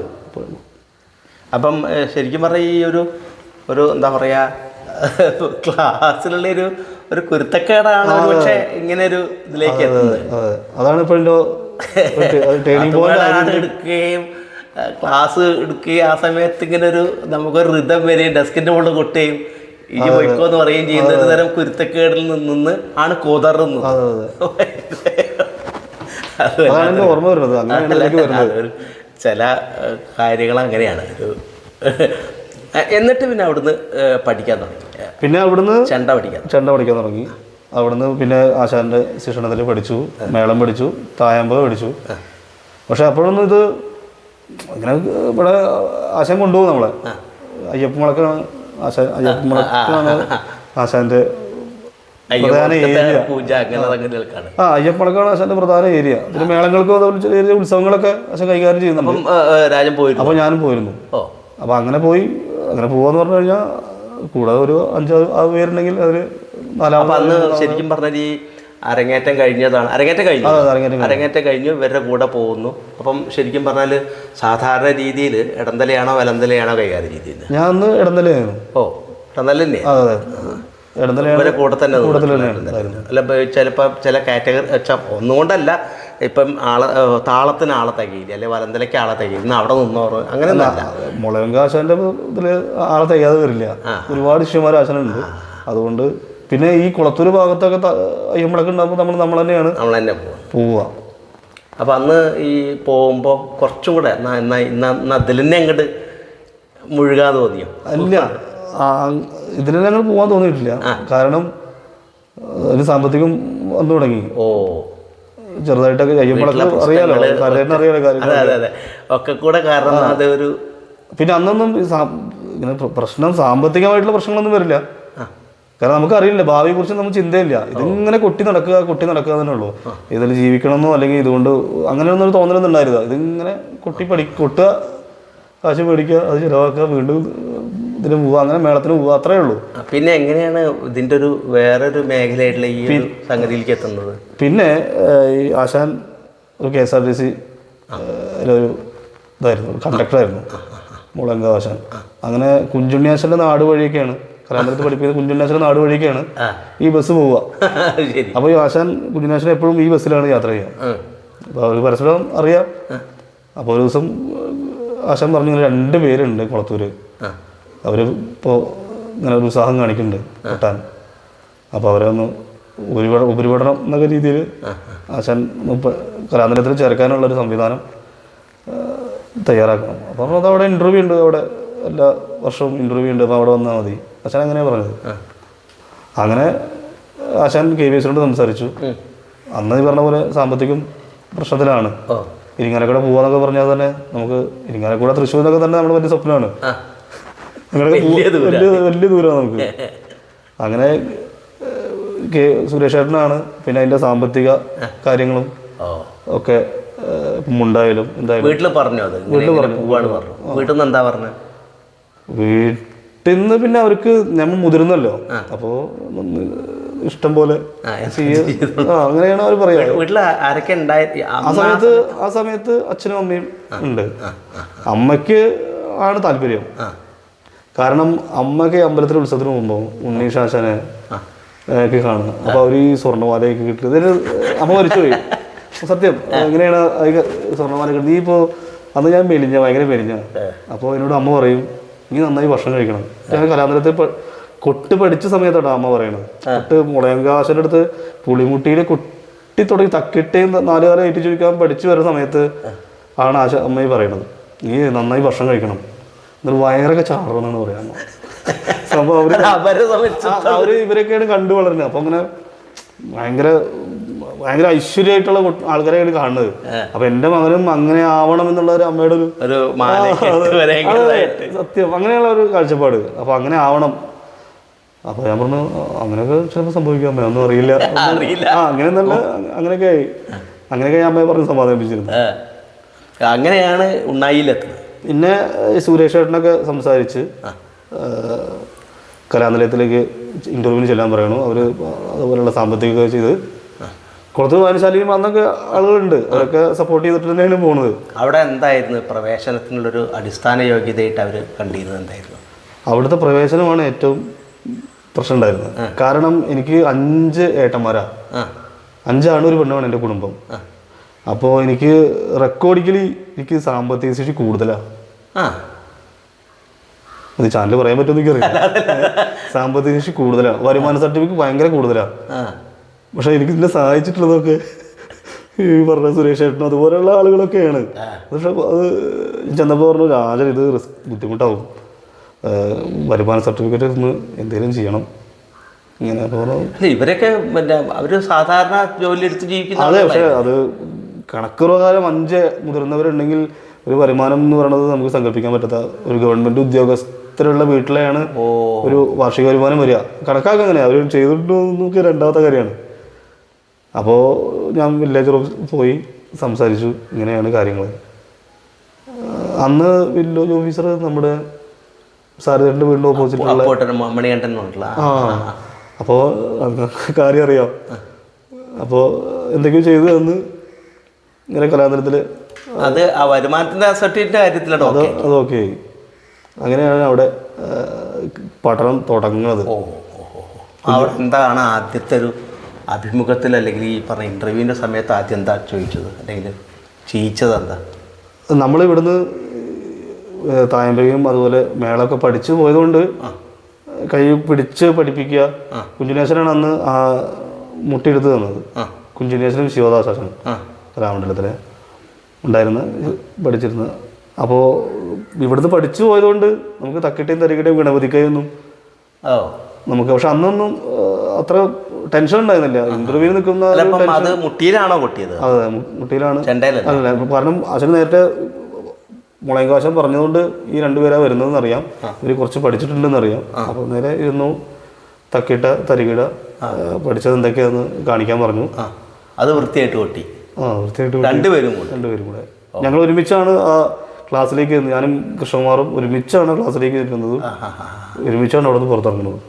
അപ്പം ശരിക്കും പറഞ്ഞാൽ ഈ ഒരു എന്താ പറയുക ക്ലാസ്സിലുള്ള ഒരു കുരുത്തക്കേടാണ് പക്ഷേ ഇങ്ങനെ ഒരു ഇതിലേക്ക് എത്തുന്നത്. അതാണ് ഇപ്പോൾ എടുക്കുകയും ക്ലാസ് എടുക്കുകയും ആ സമയത്ത് ഇങ്ങനെ ഒരു നമുക്കൊരു റിതം വരെയും ഡെസ്കിൻ്റെ മുകളിൽ കൊട്ടുകയും ഇനി പോയിക്കോ എന്ന് പറയുകയും ചെയ്യുന്ന ഒരു തരം കുരുത്തക്കേടിൽ നിന്ന് ആണ് കോതറുന്നത്. ഓർമ്മ വരുന്നത് ചില കാര്യങ്ങൾ അങ്ങനെയാണ്. എന്നിട്ട് പിന്നെ അവിടുന്ന് പഠിക്കാൻ തുടങ്ങി. പിന്നെ അവിടുന്ന് ചെണ്ട പഠിക്കാൻ തുടങ്ങി. അവിടുന്ന് പിന്നെ ആശാന്റെ ശിക്ഷണത്തിൽ പഠിച്ചു, മേളം പഠിച്ചു, തായമ്പ പഠിച്ചു. പക്ഷെ അപ്പോഴൊന്നും ഇത് ഇങ്ങനെ ഇവിടെ ആശാൻ കൊണ്ടുപോകും നമ്മളെ. അയ്യപ്പമുളക്കാണ് അയ്യപ്പമുളക്കാണ് ആശാന്റെ പ്രധാന ഏരിയ. അയ്യപ്പമുളക്കാണ് ആശാന്റെ പ്രധാന ഏരിയ. പിന്നെ മേളങ്ങൾക്കും അതുപോലെ ചെറിയ ഉത്സവങ്ങളൊക്കെ ആശാൻ കൈകാര്യം ചെയ്യുന്നുണ്ട്. അപ്പോൾ ഞാനും പോയിരുന്നു. അപ്പോൾ അങ്ങനെ പോവാന്ന് പറഞ്ഞു കഴിഞ്ഞാൽ കൂടെ ഒരു 5-6 പേരുണ്ടെങ്കിൽ അതിൽ 4 ശരിക്കും പറഞ്ഞാൽ ഈ അരങ്ങേറ്റം കഴിഞ്ഞു ഇവരുടെ കൂടെ പോകുന്നു. അപ്പം ശരിക്കും പറഞ്ഞാൽ സാധാരണ രീതിയിൽ ഇടന്തലയാണോ വലന്തലയാണോ കൈകാര്യം രീതിയിൽ? ഞാൻ അന്ന് ഇടന്തലയായിരുന്നു. ഇടന്തല തന്നെ. ഇവരെ കൂടെ തന്നെ അല്ല ചിലപ്പോൾ ചില കാറ്റഗറി ഒന്നുകൊണ്ടല്ല, ഇപ്പം താളത്തിന് ആളെ തികയില്ല, അല്ലെ വലന്തലയ്ക്ക് ആളെ തികയില്ല, അവിടെ നിന്നോറ് അങ്ങനെയൊന്നുമല്ല. മുളയങ്ക ആശാന്റെ ഇതിൽ ആളെ തികയാതെ വരില്ല. ഒരുപാട് ശിഷ്യന്മാർ ആശാനുണ്ട്. അതുകൊണ്ട് പിന്നെ ഈ കുളത്തൂർ ഭാഗത്തൊക്കെ അയ്യമ്പളൊക്കെ ഉണ്ടാകുമ്പോൾ നമ്മൾ തന്നെയാണ് പോവുക. അപ്പം അന്ന് ഈ പോകുമ്പോൾ കുറച്ചും കൂടെ അതിൽ തന്നെ അങ്ങോട്ട് മുഴുകാൻ തോന്നിയോ? അല്ല, ഇതിൽ ഞങ്ങൾ പോകാൻ തോന്നിയിട്ടില്ല. കാരണം ഒരു സാമ്പത്തികം വന്നു തുടങ്ങി. ചെറുതായിട്ടൊക്കെ അയ്യമ്പളൊക്കെ അറിയാലോ, അറിയാലോ കാര്യങ്ങൾ ഒക്കെ കൂടെ. കാരണം അതൊരു പിന്നെ അന്നൊന്നും ഇങ്ങനെ സാമ്പത്തികമായിട്ടുള്ള പ്രശ്നങ്ങളൊന്നും വരില്ല. കാരണം നമുക്കറിയില്ല, ഭാവിയെ കുറിച്ച് നമുക്ക് ചിന്തയില്ല. ഇതിങ്ങനെ കൊട്ടി നടക്കുക തന്നെ ഉള്ളൂ. ഇതിൽ ജീവിക്കണമെന്നോ അല്ലെങ്കിൽ ഇതുകൊണ്ട് അങ്ങനെയൊന്നും ഒരു തോന്നലൊന്നും ഉണ്ടായിരുന്നില്ല. ഇതിങ്ങനെ കൊട്ടുക, കാശ് മേടിക്കുക, അത് ചിലവാക്കുക, വീണ്ടും ഇതിന് പോവുക, അങ്ങനെ മേളത്തിന് പോവുക, അത്രയേ ഉള്ളൂ. പിന്നെ എങ്ങനെയാണ് ഇതിൻ്റെ ഒരു വേറൊരു മേഖലയായിട്ടുള്ള ഈ സംഗതിയിലേക്ക് എത്തുന്നത്? പിന്നെ ഈ ആശാൻ ഒരു KSRTC ഒരു ഇതായിരുന്നു, കണ്ടക്ടറായിരുന്നു മുളയങ്ക ആശാൻ. അങ്ങനെ കുഞ്ചുണ്ണിയാശാന്റെ നാട് വഴിയൊക്കെയാണ്, കലാമരത്ത് പഠിപ്പിക്കുന്ന കുഞ്ചുണ്ണിയാശാന്റെ നാട് വഴിയൊക്കെയാണ് ഈ ബസ് പോവുക. അപ്പോൾ ഈ ആശാൻ കുഞ്ചുണ്ണിയാശാൻ എപ്പോഴും ഈ ബസ്സിലാണ് യാത്ര ചെയ്യുക. അപ്പോൾ അവർ പരസ്പരം അറിയാം. അപ്പോൾ ഒരു ദിവസം ആശാൻ പറഞ്ഞു, ഇങ്ങനെ 2 പേരുണ്ട് കുളത്തൂര്, അവർ ഇപ്പോൾ ഇങ്ങനെ ഒരു ഉത്സാഹം കാണിക്കുന്നുണ്ട് കൊട്ടാൻ. അപ്പോൾ അവരെ ഒന്ന് ഉപരിപഠനം എന്നൊക്കെ രീതിയിൽ ആശാൻ കലാനിലയത്തിൽ ചേർക്കാനുള്ളൊരു സംവിധാനം തയ്യാറാക്കണം. അപ്പോൾ അതവിടെ ഇൻ്റർവ്യൂ ഉണ്ട്, അവിടെ എല്ലാ വർഷവും ഇൻ്റർവ്യൂ ഉണ്ട്, അപ്പോൾ അവിടെ വന്നാൽ മതി. ആശാൻ അങ്ങനെയാണ് പറഞ്ഞത്. അങ്ങനെ ആശാൻ KVSനോട് സംസാരിച്ചു. അന്ന് പറഞ്ഞ പോലെ സാമ്പത്തികം പ്രശ്നത്തിലാണ്. ഇരിങ്ങാലക്കുട പോവാന്നൊക്കെ പറഞ്ഞാൽ തന്നെ നമുക്ക് ഇരിങ്ങാലക്കുട തൃശ്ശൂർ എന്നൊക്കെ തന്നെ നമ്മുടെ വലിയ സ്വപ്നമാണ്. അങ്ങനെയൊക്കെ വലിയ ദൂരമാണ് നമുക്ക്. അങ്ങനെ സുരേഷ് ഏട്ടനാണ് പിന്നെ അതിൻ്റെ സാമ്പത്തിക കാര്യങ്ങളും ഒക്കെ ഉണ്ടായാലും എന്തായാലും വീട്ടിൽ പറഞ്ഞു. വീട്ടിൽ നിന്ന് പിന്നെ അവർക്ക് നമ്മൾ മുതിർന്നല്ലോ, അപ്പോൾ ഇഷ്ടം പോലെ അങ്ങനെയാണ് അവർ പറയുക. ആ സമയത്ത് അച്ഛനും അമ്മയും ഉണ്ട്. അമ്മയ്ക്ക് ആണ് താല്പര്യം. കാരണം അമ്മയ്ക്ക് അമ്പലത്തിലെ ഉത്സവത്തിന് പോകുമ്പോൾ ഉണ്ണീഷാശാനെ ഒക്കെ കാണുക. അപ്പോൾ അവർ ഈ സ്വർണ്ണമാലയൊക്കെ കിട്ടും. ഇതിന് അമ്മ മരിച്ചുപോയി, സത്യം. എങ്ങനെയാണ് സ്വർണ്ണമാല കിട്ടുന്നത്? നീ ഇപ്പോൾ അന്ന് ഞാൻ ഭയങ്കര മെലിഞ്ഞ. അപ്പോൾ എന്നോട് അമ്മ പറയും, നീ നന്നായി ഭക്ഷണം കഴിക്കണം. ഞാൻ കലാനിലയത്തിൽ കൊട്ട് പഠിച്ച സമയത്താണ് അമ്മ പറയണത്. കൊട്ട് മുളയങ്ക ആശാന്റെ അടുത്ത് പുളിമുട്ടിയിൽ കൊട്ടി തുടങ്ങി തക്കിട്ടേയും 4 കാലം ഏറ്റി ചുരുക്കാൻ പഠിച്ചു വരുന്ന സമയത്ത് ആണ് അമ്മയെ പറയണത്, നീ നന്നായി ഭക്ഷണം കഴിക്കണം, എന്നിട്ട് വയറൊക്കെ ചാടണമെന്നാണ് പറയാൻ. സംഭവം അവര് ഇവരൊക്കെയാണ് കണ്ടു വളരുന്നത്. അപ്പം അങ്ങനെ ഭയങ്കര ഭയങ്കര ഐശ്വര്യമായിട്ടുള്ള ആൾക്കാരെയാണ് കാണുന്നത്. അപ്പൊ എൻ്റെ മകനും അങ്ങനെ ആവണം എന്നുള്ള ഒരു അമ്മയുടെ ഒരു സത്യം, അങ്ങനെയുള്ള ഒരു കാഴ്ചപ്പാട്. അപ്പൊ അങ്ങനെ ആവണം. അപ്പൊ ഞാൻ പറഞ്ഞു അങ്ങനെയൊക്കെ ചിലപ്പോൾ സംഭവിക്കാം, അമ്മയൊന്നും അറിയില്ല. അങ്ങനെ നല്ല അങ്ങനെയൊക്കെ ഞാൻ അമ്മയെ പറഞ്ഞ് സമാധാനിപ്പിച്ചിരുന്നു. അങ്ങനെയാണ് ഉണ്ണായിലെത്തുന്നത്. പിന്നെ സുരേഷ് ഏട്ടനൊക്കെ സംസാരിച്ച് കലാനിലയത്തിലേക്ക് ഇൻ്റർവ്യൂവിന് ചെല്ലാൻ പറയണു. അവർ അതുപോലെയുള്ള സാമ്പത്തികമൊക്കെ ചെയ്ത് കുളത്തൂർ വായനശാലയിലും അന്നൊക്കെ ആളുകളുണ്ട്, അവരൊക്കെ സപ്പോർട്ട് ചെയ്തിട്ട് തന്നെയാണ് പോകുന്നത്. അവിടെ എന്തായിരുന്നു പ്രവേശനത്തിനുള്ളൊരു അടിസ്ഥാന യോഗ്യതയായിട്ട് അവർ കണ്ടിരുന്നത് എന്തായിരുന്നു? അവിടുത്തെ പ്രവേശനമാണ് ഏറ്റവും പ്രശ്നം ഉണ്ടായിരുന്നത്. കാരണം എനിക്ക് 5 ഏട്ടന്മാരാണ്, 5 ആണും ഒരു പെണ്ണുമാണ് എൻ്റെ കുടുംബം. അപ്പോൾ എനിക്ക് റെക്കോർഡിക്കലി എനിക്ക് സാമ്പത്തിക ശേഷി കൂടുതലാണ്. അത് ചാനൽ പറയാൻ പറ്റുമെന്ന് എനിക്കറിയാം. സാമ്പത്തിക ശേഷി കൂടുതലാണ്, വരുമാന സർട്ടിഫിക്കറ്റ് ഭയങ്കര കൂടുതലാണ്. പക്ഷെ എനിക്ക് ഇതിനെ സഹായിച്ചിട്ടുള്ളതൊക്കെ ഈ പറഞ്ഞ സുരേഷ് ഏട്ടനും അതുപോലെയുള്ള ആളുകളൊക്കെയാണ്. പക്ഷെ അത് ചെന്നപ്പോൾ പറഞ്ഞു രാജൻ ഇത് ബുദ്ധിമുട്ടാവും, വരുമാന സർട്ടിഫിക്കറ്റ് ഒന്ന് എന്തെങ്കിലും ചെയ്യണം ഇങ്ങനെ പറഞ്ഞു. ഇവരൊക്കെ അവർ സാധാരണ ജോലി എടുത്ത് ജീവിക്കുന്ന. അതെ, പക്ഷെ അത് കണക്ക് പ്രകാരം 5 മുതിർന്നവരുണ്ടെങ്കിൽ ഒരു വരുമാനം എന്ന് പറയുന്നത് നമുക്ക് സങ്കല്പിക്കാൻ പറ്റാത്ത ഒരു ഗവൺമെൻറ് ഉദ്യോഗസ്ഥരുള്ള വീട്ടിലെയാണ് ഒരു വാർഷിക വരുമാനം വരിക. കണക്കാക്കുക അങ്ങനെ അവർ ചെയ്തിട്ടൊക്കെ രണ്ടാമത്തെ കാര്യമാണ്. അപ്പോൾ ഞാൻ വില്ലേജ് പോയി സംസാരിച്ചു, ഇങ്ങനെയാണ് കാര്യങ്ങൾ. അന്ന് വില്ലേജ് ഓഫീസർ നമ്മുടെ സാരഥിയുടെ വീടിൻ്റെ ഓപ്പോസിറ്റുള്ള അപ്പോൾ കാര്യം അറിയാം. അപ്പോൾ എന്തൊക്കെയോ ചെയ്തു തന്ന് ഇങ്ങനെ കലാതലത്തിൽ അത് ആ വരുമാനത്തിൻ്റെ സർട്ടിഫിക്കറ്റിൻ്റെ കാര്യത്തിലാണ് അത് ഓക്കെ. അങ്ങനെയാണ് അവിടെ പഠനം തുടങ്ങുന്നത്. അവിടെ എന്താണ് ആദ്യത്തെ ഒരു അഭിമുഖത്തിൽ അല്ലെങ്കിൽ ഈ പറഞ്ഞ ഇൻ്റർവ്യൂവിൻ്റെ സമയത്ത് ആദ്യം എന്താ ചോദിച്ചത് അല്ലെങ്കിൽ ചെയ്യിച്ചത് എന്താ? നമ്മൾ ഇവിടുന്ന് തായമ്പകയും അതുപോലെ മേളമൊക്കെ പഠിച്ചു പോയതുകൊണ്ട് കൈ പിടിച്ച് പഠിപ്പിക്കുക. കുഞ്ചുനേശനാണ് അന്ന് മുട്ടിയെടുത്ത് തന്നത്. കുഞ്ചുനേശനും ശിവദാസാസനും കലാമണ്ഡലത്തിൽ ഉണ്ടായിരുന്ന പഠിച്ചിരുന്നത്. അപ്പോൾ ഇവിടുന്ന് പഠിച്ചു പോയതുകൊണ്ട് നമുക്ക് തക്കിട്ടയും തരികിട്ടയും ഗണപതിക്കയൊന്നും നമുക്ക്, പക്ഷെ അന്നൊന്നും അത്ര ടെൻഷൻ ഉണ്ടായിരുന്നില്ല. ഇന്റർവ്യൂ നിൽക്കുന്ന മുട്ടിയിലാണോ പൊട്ടിയത്? അതെ, മുട്ടിയിലാണ്. അല്ല, കാരണം അച്ഛൻ നേരത്തെ മുളയങ്കാശം പറഞ്ഞതുകൊണ്ട് ഈ 2 പേരാ വരുന്നതെന്ന് അറിയാം, ഇവർ കുറച്ച് പഠിച്ചിട്ടുണ്ടെന്ന് അറിയാം. അപ്പോൾ നേരെ ഇരുന്നു തക്കിട്ട തരികിട പഠിച്ചത് എന്തൊക്കെയാന്ന് കാണിക്കാൻ പറഞ്ഞു. അത് വൃത്തിയായിട്ട് പൊട്ടി. വൃത്തിയായിട്ട് രണ്ടുപേരും കൂടെ ഞങ്ങൾ ഒരുമിച്ചാണ് ആ ക്ലാസ്സിലേക്ക് വരുന്നത്. ഞാനും കൃഷ്ണകുമാറും ഒരുമിച്ചാണ് ക്ലാസ്സിലേക്ക് വരുന്നത്, ഒരുമിച്ചാണ് അവിടെ നിന്ന് പുറത്തിറങ്ങുന്നത്.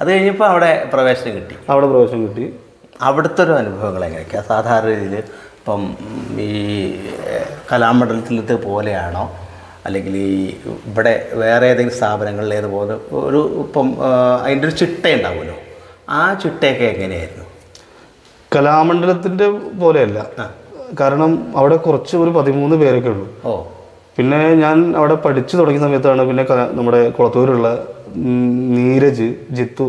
അത് കഴിഞ്ഞപ്പോൾ അവിടെ പ്രവേശനം കിട്ടി. അവിടുത്തെ ഒരു അനുഭവങ്ങൾ എങ്ങനെയൊക്കെയാണ് സാധാരണ രീതിയിൽ? ഇപ്പം ഈ കലാമണ്ഡലത്തിലത്തെ പോലെയാണോ അല്ലെങ്കിൽ ഈ ഇവിടെ വേറെ ഏതെങ്കിലും സ്ഥാപനങ്ങളിലേതുപോലെ ഒരു ഇപ്പം അതിൻ്റെ ഒരു ചിട്ട ഉണ്ടാവുമല്ലോ, ആ ചിട്ടയൊക്കെ എങ്ങനെയായിരുന്നു? കലാമണ്ഡലത്തിൻ്റെ പോലെയല്ല, കാരണം അവിടെ കുറച്ച് ഒരു 13 പേരൊക്കെ ഉള്ളൂ. പിന്നെ ഞാൻ അവിടെ പഠിച്ചു തുടങ്ങിയ സമയത്താണ് പിന്നെ നമ്മുടെ കുളത്തൂരുള്ള നീരജ്, ജിത്തു,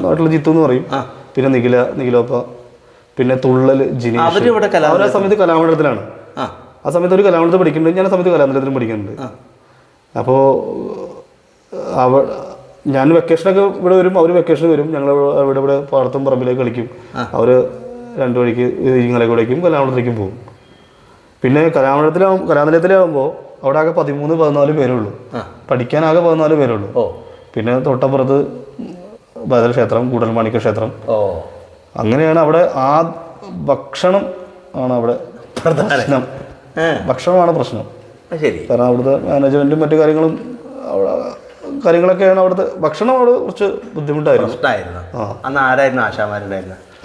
നാട്ടിൽ ജിത്തു എന്ന് പറയും, പിന്നെ നിഖിലോപ്പ, പിന്നെ തുള്ളൽ, ജിനീഷ്, അവർ ആ സമയത്ത് കലാമണ്ഡലത്തിലാണ്. ആ സമയത്ത് ഒരു കലാമണ്ഡലത്തിൽ പഠിക്കുന്നുണ്ട്, ഞാൻ ആ സമയത്ത് കലാമണ്ഡലത്തിലും പഠിക്കുന്നുണ്ട്. അപ്പോൾ ഞാൻ വെക്കേഷനൊക്കെ ഇവിടെ വരും, അവർ വെക്കേഷൻ വരും, ഞങ്ങൾ ഇവിടെ പാടത്തും പറമ്പിലേക്ക് കളിക്കും. അവർ 2 വഴിക്ക് ഇരിങ്ങലക്കൂടേക്കും കലാമണ്ഡലത്തിലേക്കും പോകും. പിന്നെ കലാനിലയത്തിലാകുമ്പോൾ അവിടെ ആകെ 13-14 പേരേ ഉള്ളൂ, പഠിക്കാനാകെ 14 പേരേ ഉള്ളൂ. പിന്നെ തൊട്ടപ്പുറത്ത് ഭദ്രക്ഷേത്രം, കൂടൽമാണിക്യ ക്ഷേത്രം. അങ്ങനെയാണ് അവിടെ. ആ ഭക്ഷണം ആണ് അവിടെ പ്രശ്നം. ഭക്ഷണമാണ് പ്രശ്നം. കാരണം അവിടുത്തെ മാനേജ്മെൻറ്റും മറ്റു കാര്യങ്ങളൊക്കെയാണ് അവിടുത്തെ ഭക്ഷണം. അവിടെ കുറച്ച് ബുദ്ധിമുട്ടായിരുന്നു.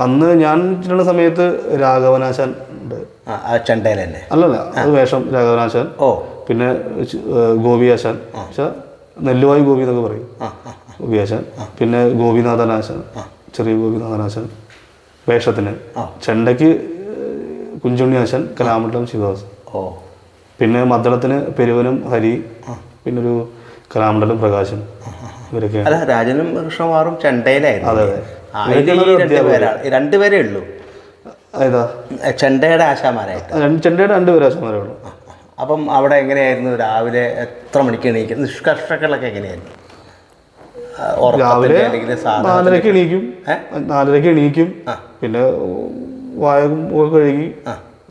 അന്ന് ഞാൻ ചെല്ലുന്ന സമയത്ത് രാഘവനാശാൻ ഉണ്ട്, ചെണ്ടയിൽ തന്നെ. അല്ലല്ല, അത് വേഷം രാഘവനാശാൻ. പിന്നെ ഗോപിയാശാൻ, നെല്ലുവായി ഗോപി എന്നൊക്കെ പറയും, ഗോപിയാശാൻ. പിന്നെ ഗോപിനാഥനാശാൻ, ചെറിയ ഗോപിനാഥനാശാൻ വേഷത്തിന്. ചെണ്ടയ്ക്ക് കുഞ്ചുണ്ണിയാശാൻ, കലാമണ്ഡലം ശിവദാസ്. പിന്നെ മദ്ദളത്തിന് പെരുവനും ഹരി, പിന്നൊരു കലാമണ്ഡലം പ്രകാശൻ. ഇവരൊക്കെയാണ്. രാജനും കൃഷ്ണകുമാറും ചെണ്ടയിലായിരുന്നു. അതെ, 2 പേരേ ഉള്ളൂ. ഏതാ? ചെണ്ടയുടെ ആശാമാരായിട്ട്. ചെണ്ടയുടെ 2 പേര് ആശാമാരേ ഉള്ളൂ. അപ്പം അവിടെ എങ്ങനെയായിരുന്നു രാവിലെ എത്ര മണിക്ക് എണീക്കുന്നത്? നിഷ്കർഷകളൊക്കെ എങ്ങനെയായിരുന്നു? രാവിലെ 4:30 എണീക്കും. 4:30 എണീക്കും. പിന്നെ വായും കഴുകി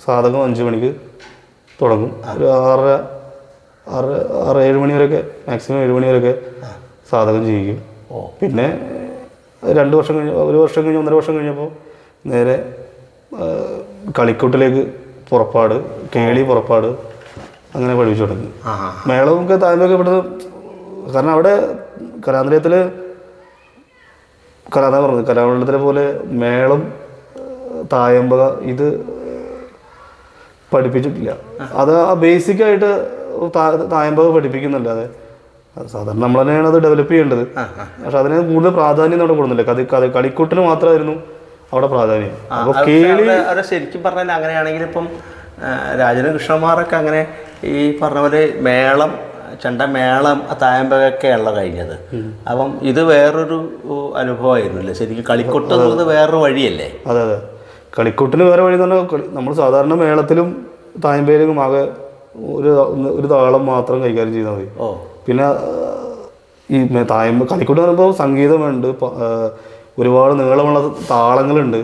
സാധകം 5 മണിക്ക് തുടങ്ങും. ഒരു 6-7 മണി വരെയൊക്കെ, മാക്സിമം 7 മണി വരെയൊക്കെ സാധകം ചെയ്യിക്കും. പിന്നെ 2 വർഷം കഴിഞ്ഞ്, 1 വർഷം കഴിഞ്ഞ്, 1.5 വർഷം കഴിഞ്ഞപ്പോൾ നേരെ കളിക്കൂട്ടിലേക്ക് പുറപ്പാട്, കേളി പുറപ്പാട്, അങ്ങനെ പഠിപ്പിച്ചു തുടങ്ങി. മേളമൊക്കെ തായ്മയൊക്കെ ഇവിടുന്ന്, കാരണം അവിടെ കലാനിലയത്തിൽ കലാമണ്ഡലത്തിലെ പോലെ മേളം, തായമ്പക ഇത് പഠിപ്പിച്ചിട്ടില്ല. അത് ബേസിക്കായിട്ട് തായമ്പക പഠിപ്പിക്കുന്നില്ലാതെ സാധാരണ നമ്മൾ തന്നെയാണ് അത് ഡെവലപ്പ് ചെയ്യേണ്ടത്. പക്ഷെ അതിന് കൂടുതൽ പ്രാധാന്യം അവിടെ കൊടുക്കുന്നില്ല. കളിക്കൂട്ടിന് മാത്രമായിരുന്നു അവിടെ പ്രാധാന്യം. അപ്പോൾ കേളി ശരിക്കും പറഞ്ഞാൽ അങ്ങനെയാണെങ്കിൽ ഇപ്പം രാജനും കൃഷ്ണകുമാറൊക്കെ അങ്ങനെ ഈ പറഞ്ഞ പോലെ മേളം, ചെണ്ടമേളം, തായമ്പകയൊക്കെയുള്ള കഴിഞ്ഞത്. അപ്പം ഇത് വേറൊരു അനുഭവമായിരുന്നു അല്ലേ ശരിക്കും? കളിക്കൊട്ട് എന്നുള്ളത് വേറൊരു വഴിയല്ലേ? അതെ അതെ, കളിക്കൊട്ടിന് വേറെ വഴി എന്ന് പറഞ്ഞാൽ നമ്മൾ സാധാരണ മേളത്തിലും തായമ്പയിലും ആകെ ഒരു താളം മാത്രം കൈകാര്യം ചെയ്താൽ മതി. പിന്നെ ഈ കളിക്കൂട്ട് പറയുമ്പോൾ സംഗീതമുണ്ട്, ഒരുപാട് നീളമുള്ള താളങ്ങളുണ്ട്,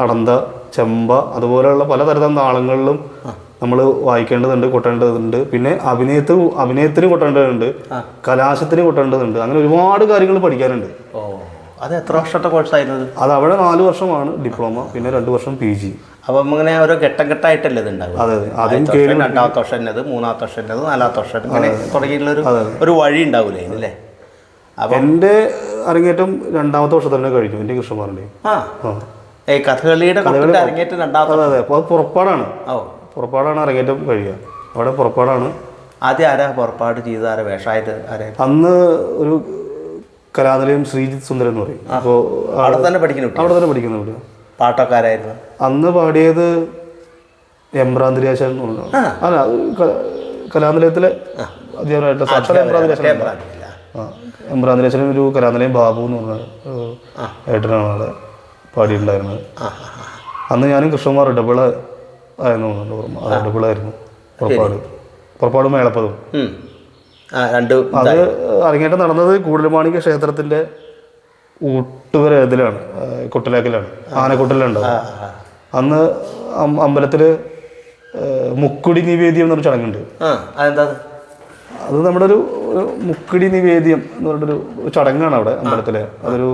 അടന്ത, ചെമ്പ, അതുപോലെയുള്ള പലതരത്തിലുള്ള താളങ്ങളിലും നമ്മൾ വായിക്കേണ്ടതുണ്ട്, കൊട്ടേണ്ടതുണ്ട്. പിന്നെ അഭിനയത്തിന് കൊട്ടേണ്ടതുണ്ട്, കലാശത്തിന് കൊട്ടേണ്ടതുണ്ട്. അങ്ങനെ ഒരുപാട് കാര്യങ്ങൾ പഠിക്കാനുണ്ട്. അത് എത്ര വർഷത്തെ കോഴ്സായിരുന്നത്? അത് അവിടെ 4 വർഷമാണ് ഡിപ്ലോമ, പിന്നെ 2 വർഷം PG. അപ്പം ഇങ്ങനെ ഓരോ ഘട്ടഘട്ടമായിട്ടല്ലേ ഇത് ഉണ്ടാവും? അതെ അതെ, ആദ്യം 2ാമത്തെ വർഷം എന്നത്, 3ാമത്തെ വർഷം എന്നത്, 4ാമത്തെ വർഷം ഇങ്ങനെ തുടങ്ങിയിട്ടുള്ളൊരു ഒരു വഴി ഉണ്ടാവില്ലേ ഇതില്ലേ? അപ്പം എൻ്റെ അരങ്ങേറ്റം 2ാമത്തെ വർഷത്തിൽ തന്നെ കഴിഞ്ഞു. എൻ്റെ കൃഷ്ണകുമാറിൻ്റെ കഥകളിയുടെ അരങ്ങേറ്റം 2ാമത്തെ. അതെ അതെ, അപ്പോൾ അത് പുറപ്പാടാണ് അരങ്ങേറ്റം കഴിയുക. അവിടെ പുറപ്പാടാണ്. ആദ്യം ആരാ പുറപ്പാട് ചെയ്ത്, ആരാ വേഷമായിട്ട് ആരാ? അന്ന് ഒരു കലാനിലയം ശ്രീജിത്ത് സുന്ദരൻ എന്ന് പറയും. അപ്പോൾ അവിടെ തന്നെ പഠിക്കുന്നു. പാട്ടൊക്കെ ആരായിരുന്നു അന്ന് പാടിയത്? എംബ്രാന്തിരിയാശൻ എന്ന് പറഞ്ഞു. അല്ല, കലാനിലയത്തിലെ അധ്യാപകനായിട്ട് സാക്ഷാൽ എംബ്രാന്തിരിയാശൻ ഒരു കലാനിലയം ബാബു എന്ന് പറഞ്ഞ ഏട്ടനാണ് അവിടെ പാടിയിട്ടുണ്ടായിരുന്നത്. അന്ന് ഞാനും കൃഷ്ണകുമാർ ഡബിൾ ആയിരുന്നു ഓർമ്മ. അത് ഡബിളായിരുന്നു പുറപ്പാട് മേളപ്പതും. അത് അരങ്ങേറ്റം നടന്നത് കൂടൽമാണിക്യ ക്ഷേത്രത്തിൻ്റെ ഊട്ടുവര ഇതിലാണ്, കൊട്ടിലാക്കിലാണ്, ആനക്കൊട്ടിലുണ്ടാവും. അന്ന് അമ്പലത്തിൽ മുക്കുടി നിവേദ്യം എന്നൊരു ചടങ്ങുണ്ട്. അത് നമ്മുടെ ഒരു മുക്കുടി നിവേദ്യം എന്ന് പറഞ്ഞൊരു ചടങ്ങാണ് അവിടെ അമ്പലത്തിലെ. അതൊരു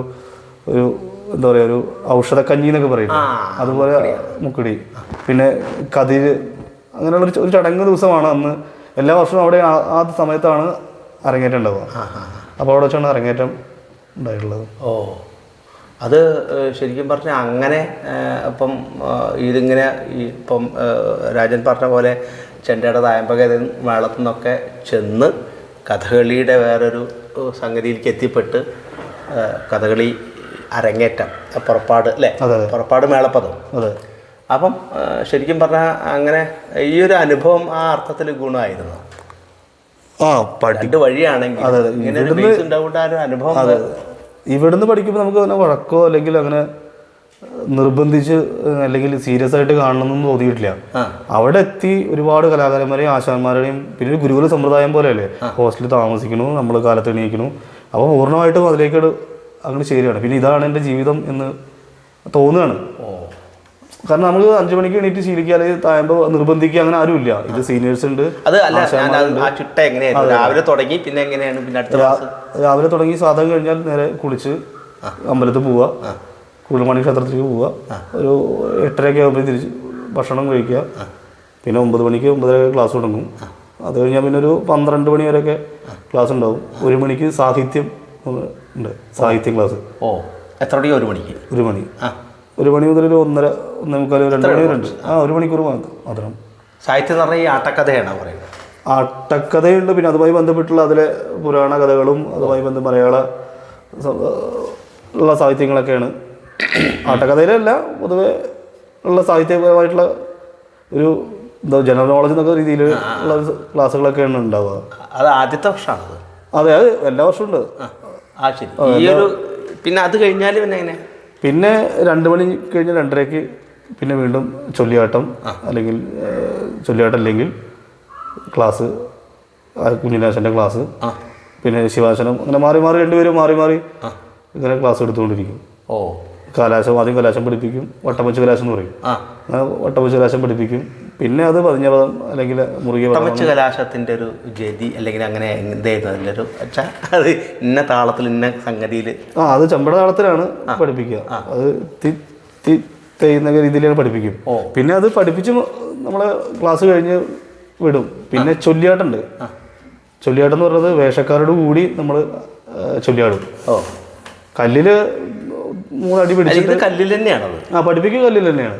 എന്താ പറയുക, ഒരു ഔഷധക്കഞ്ഞി എന്നൊക്കെ പറയും, അതുപോലെ മുക്കുടി. പിന്നെ കതിര്, അങ്ങനെയുള്ള ഒരു ചടങ്ങ് ദിവസമാണ് അന്ന്. എല്ലാ വർഷവും അവിടെ ആ സമയത്താണ് അരങ്ങേറ്റം ഉണ്ടാവുക. അപ്പോൾ അവിടെ വെച്ചാണ് അരങ്ങേറ്റം ഉണ്ടായിട്ടുള്ളത്. അത് ശരിക്കും പറഞ്ഞാൽ അങ്ങനെ ഇപ്പം ഇതിങ്ങനെ ഇപ്പം രാജൻ പറഞ്ഞ പോലെ ചെണ്ടയുടെ തായമ്പക മേളത്തു നിന്നൊക്കെ ചെന്ന് കഥകളിയുടെ വേറൊരു സംഗതിയിലേക്ക് എത്തിപ്പെട്ട് കഥകളി അരങ്ങേറ്റം, പുറപ്പാട് അല്ലേ? പുറപ്പാട് മേളപ്പദം. അതെ. അപ്പം ശരിക്കും പറഞ്ഞാൽ അങ്ങനെ ഈ ഒരു അനുഭവം ആ അർത്ഥത്തിൽ ഗുണമായിരുന്നു. രണ്ട് വഴിയാണെങ്കിൽ ഇങ്ങനെ ഒരു ബേസ് ഉണ്ടാവേണ്ട ഒരു അനുഭവം. ഇവിടുന്ന് പഠിക്കുമ്പോൾ നമുക്ക് അങ്ങനെ വഴക്കോ അല്ലെങ്കിൽ അങ്ങനെ നിർബന്ധിച്ച് അല്ലെങ്കിൽ സീരിയസ് ആയിട്ട് കാണണമെന്നൊന്നും തോന്നിയിട്ടില്ല. അവിടെ എത്തി ഒരുപാട് കലാകാരന്മാരെയും ആശാന്മാരുടെയും പിന്നെ ഒരു ഗുരുകുല സമ്പ്രദായം പോലെയല്ലേ, ഹോസ്റ്റലിൽ താമസിക്കണു, നമ്മൾ കാലത്ത് എണീക്കണു. അപ്പോൾ പൂർണ്ണമായിട്ടും അതിലേക്ക് അങ്ങനെ ശരിയാണ്. പിന്നെ ഇതാണ് എൻ്റെ ജീവിതം എന്ന് തോന്നുകയാണ്. കാരണം നമുക്ക് 5 മണിക്ക് എണീറ്റ് ശീലിക്കുക, അല്ലെങ്കിൽ തായമ്പോ നിർബന്ധിക്കുക, അങ്ങനെ ആരും ഇല്ല. ഇത് സീനിയേഴ്സ് ഉണ്ട്. രാവിലെ തുടങ്ങി സാധകം കഴിഞ്ഞാൽ നേരെ കുളിച്ച് അമ്പലത്തിൽ പോവുക, കുളിമണി ക്ഷേത്രത്തിലേക്ക് പോവുക, ഒരു 8:30 ആകുമ്പോൾ തിരിച്ച് ഭക്ഷണം കഴിക്കുക. പിന്നെ 9 മണിക്ക് 9:30 ക്ലാസ് തുടങ്ങും. അത് കഴിഞ്ഞാൽ പിന്നെ ഒരു 12 മണി വരെയൊക്കെ ക്ലാസ് ഉണ്ടാവും. 1 മണിക്ക് സാഹിത്യം ഉണ്ട്, സാഹിത്യം ക്ലാസ്. എത്ര മണിക്ക്? 1 മണിക്ക്. 1 മണി. 1 മണി മുതൽ ഒരു 1:30, 1:45, 2 മണി വരെ ഉണ്ട്. 1 മണിക്കൂർ മാത്രം. സാഹിത്യം എന്ന് പറഞ്ഞാൽ ഈ ആട്ടക്കഥയാണോ പറയുന്നത്? ആട്ടക്കഥയുണ്ട്, പിന്നെ അതുമായി ബന്ധപ്പെട്ടുള്ള അതിലെ പുരാണ കഥകളും അതുമായി മലയാള ഉള്ള സാഹിത്യങ്ങളൊക്കെയാണ്. ആട്ടക്കഥയിലല്ല, പൊതുവെ ഉള്ള സാഹിത്യപരമായിട്ടുള്ള ഒരു ജനറൽ നോളജ് എന്നൊക്കെ രീതിയിൽ ഉള്ള ക്ലാസ്സുകളൊക്കെയാണ് ഉണ്ടാവുക. അത് ആദ്യത്തെ വർഷമാണത്? അതെ, അത് എല്ലാ വർഷവും ഉണ്ട്. പിന്നെ അത് കഴിഞ്ഞാൽ പിന്നെ എങ്ങനെ? പിന്നെ 2 മണി കഴിഞ്ഞ് 2:30 പിന്നെ വീണ്ടും ചൊല്ലിയാട്ടം, അല്ലെങ്കിൽ ചൊല്ലിയാട്ടം അല്ലെങ്കിൽ ക്ലാസ്, കുഞ്ഞിനാശൻ്റെ ക്ലാസ്. പിന്നെ ശിവാസനം, അങ്ങനെ മാറി മാറി രണ്ടുപേരും മാറി മാറി ഇങ്ങനെ ക്ലാസ് എടുത്തുകൊണ്ടിരിക്കും. ഓ, ആദ്യം കലാശം പഠിപ്പിക്കും, വട്ടപ്പച്ച് കലാശം എന്ന് പറയും. അങ്ങനെ വട്ടപ്പച്ച് കലാശം പഠിപ്പിക്കും. പിന്നെ അത് പതിഞ്ഞ പദം അല്ലെങ്കിൽ മുറുകിയ പദം. വട്ടപ്പച്ച് കലാശത്തിൻ്റെ ഒരു ഗതി അല്ലെങ്കിൽ അങ്ങനെ എന്തായിരുന്നു അതിൻ്റെ ഒരു വെച്ചാൽ അത് ഇന്ന താളത്തിൽ ഇന്ന സംഗതിയിൽ? അത് ചെമ്പട താളത്തിലാണ് പഠിപ്പിക്കുക. അത് തെയ്യുന്ന രീതിയിലാണ് പഠിപ്പിക്കും. പിന്നെ അത് പഠിപ്പിച്ച് നമ്മളെ ക്ലാസ് കഴിഞ്ഞ് വിടും. പിന്നെ ചൊല്ലിയാട്ടുണ്ട്. ചൊല്ലിയാട്ടം എന്ന് പറയുന്നത് വേഷക്കാരോട് കൂടി നമ്മൾ ചൊല്ലിയാടും. കല്ലില് 3 അടി പിടിച്ചിട്ട്. കല്ലിൽ തന്നെയാണത്? പഠിപ്പിക്കുക കല്ലിൽ തന്നെയാണ്.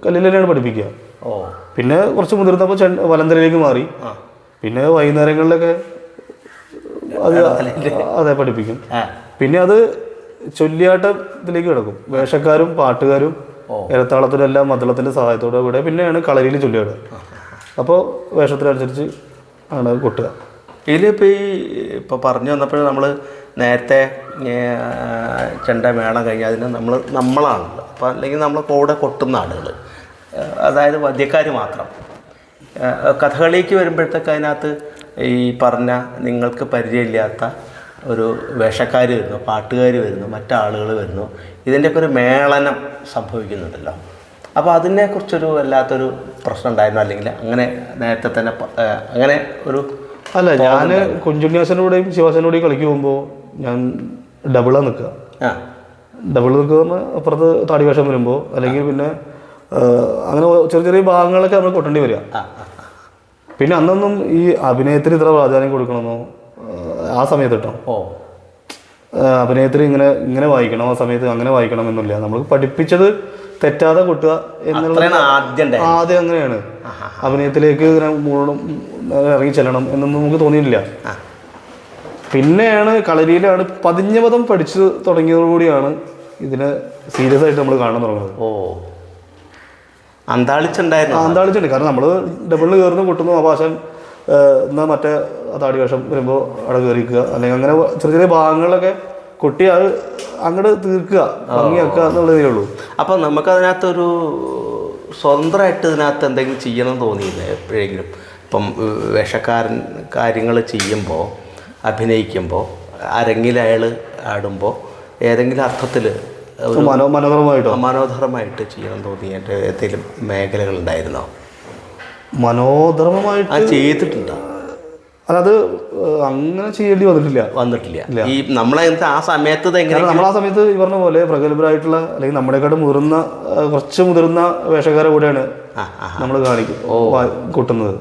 കല്ലിൽ തന്നെയാണ് പഠിപ്പിക്കുക. പിന്നെ കുറച്ച് മുതിർന്നപ്പോൾ വലന്തരയിലേക്ക് മാറി. പിന്നെ വൈകുന്നേരങ്ങളിലൊക്കെ അതെ പഠിപ്പിക്കും. പിന്നെ അത് ചൊല്ലിയാട്ടത്തിലേക്ക് കിടക്കും. വേഷക്കാരും പാട്ടുകാരും ഇരത്താളത്തിലും എല്ലാം മദ്ദളത്തിൻ്റെ സഹായത്തോടെ കൂടെ പിന്നെയാണ് കളരിയിൽ ചൊല്ലിയാടുക. അപ്പോൾ വേഷത്തിനനുസരിച്ച് ആണ് കൊട്ടുക. ഇതിലിപ്പോൾ ഇപ്പോൾ പറഞ്ഞു വന്നപ്പോൾ നമ്മൾ നേരത്തെ ചെണ്ട മേളം കഴിഞ്ഞാൽ അതിന് നമ്മളാണല്ലോ. അപ്പോൾ അല്ലെങ്കിൽ നമ്മൾ കൂടെ കൊട്ടുന്ന ആളുകൾ, അതായത് വാദ്യക്കാർ മാത്രം. കഥകളിക്ക് വരുമ്പോഴത്തേക്ക് അതിനകത്ത് ഈ പറഞ്ഞ നിങ്ങൾക്ക് പരിചയമില്ലാത്ത ഒരു വേഷക്കാർ വരുന്നു, പാട്ടുകാർ വരുന്നു, മറ്റാളുകൾ വരുന്നു. ഇതിൻ്റെയൊക്കെ ഒരു മേളനം സംഭവിക്കുന്നുണ്ടല്ലോ. അപ്പോൾ അതിനെക്കുറിച്ചൊരു വല്ലാത്തൊരു പ്രശ്നം ഉണ്ടായിരുന്നു, അല്ലെങ്കിൽ അങ്ങനെ നേരത്തെ തന്നെ അങ്ങനെ ഒരു? അല്ല, ഞാൻ കുഞ്ചുണ്ണിയാസനോടെയും ശിവാസനോടെയും കളിക്ക് പോകുമ്പോൾ ഞാൻ ഡബിളാണ് നിൽക്കുക. ഡബിൾ നിൽക്കുക എന്ന് പറഞ്ഞാൽ അപ്പുറത്ത് താടി വേഷം വരുമ്പോൾ, അല്ലെങ്കിൽ പിന്നെ അങ്ങനെ ചെറിയ ചെറിയ ഭാഗങ്ങളൊക്കെ നമ്മൾ കൊട്ടേണ്ടി വരിക. പിന്നെ അന്നൊന്നും ഈ അഭിനയത്തിന് ഇത്ര പ്രാധാന്യം കൊടുക്കണമെന്നോ ആ സമയത്ത് കേട്ടോ. അഭിനയത്തിന് ഇങ്ങനെ വായിക്കണം, ആ സമയത്ത് അങ്ങനെ വായിക്കണം എന്നില്ല. നമ്മൾ പഠിപ്പിച്ചത് തെറ്റാതെ കൊട്ടുക എന്നുള്ളത് ആദ്യം അങ്ങനെയാണ്. അഭിനയത്തിലേക്ക് ഇങ്ങനെ ഇറങ്ങി ചെല്ലണം എന്നൊന്നും നമുക്ക് തോന്നിയില്ല. പിന്നെയാണ് കളരിയിലാണ് പതിഞ്ഞ പദം പഠിച്ചു തുടങ്ങിയതോടുകൂടിയാണ് ഇതിനെ സീരിയസ് ആയിട്ട് നമ്മൾ കാണാൻ തുടങ്ങുന്നത്. അന്താളിച്ചുണ്ട്. കാരണം നമ്മൾ ഡബിളിൽ കയറുന്നു, കൊട്ടുന്നു, ആഭാസം എന്നാൽ മറ്റേ താടി വേഷം വരുമ്പോൾ അവിടെ കയറിക്കുക, അല്ലെങ്കിൽ അങ്ങനെ ചെറിയ ചെറിയ ഭാഗങ്ങളിലൊക്കെ കൊട്ടി അത് അങ്ങോട്ട് തീർക്കുക, ഭംഗിയാക്കുക എന്നുള്ളതേ ഉള്ളൂ. അപ്പം നമുക്കതിനകത്തൊരു സ്വതന്ത്രമായിട്ട് ഇതിനകത്ത് എന്തെങ്കിലും ചെയ്യണം തോന്നിയില്ല എപ്പോഴെങ്കിലും? ഇപ്പം വേഷക്കാരൻ കാര്യങ്ങൾ ചെയ്യുമ്പോൾ, അഭിനയിക്കുമ്പോൾ, അരങ്ങിൽ അയാൾ ആടുമ്പോൾ ഏതെങ്കിലും അർത്ഥത്തിൽ മനോധർമ്മമായിട്ട് ചെയ്യണം തോന്നിയ ഏതെങ്കിലും മേഖലകളുണ്ടായിരുന്നോ? മനോധർമ്മമായിട്ട് ചെയ്തിട്ടുണ്ടോ? അത് അങ്ങനെ ചെയ്യേണ്ടി വന്നിട്ടില്ല. ഈ നമ്മളെ ആ സമയത്ത് നമ്മൾ ആ സമയത്ത് ഈ പറഞ്ഞ പോലെ പ്രഗത്ഭരായിട്ടുള്ള അല്ലെങ്കിൽ നമ്മളെക്കാട്ടും കുറച്ച് മുതിർന്ന വേഷക്കാരെ കൂടെയാണ് നമ്മൾ കൊട്ടുന്നത്.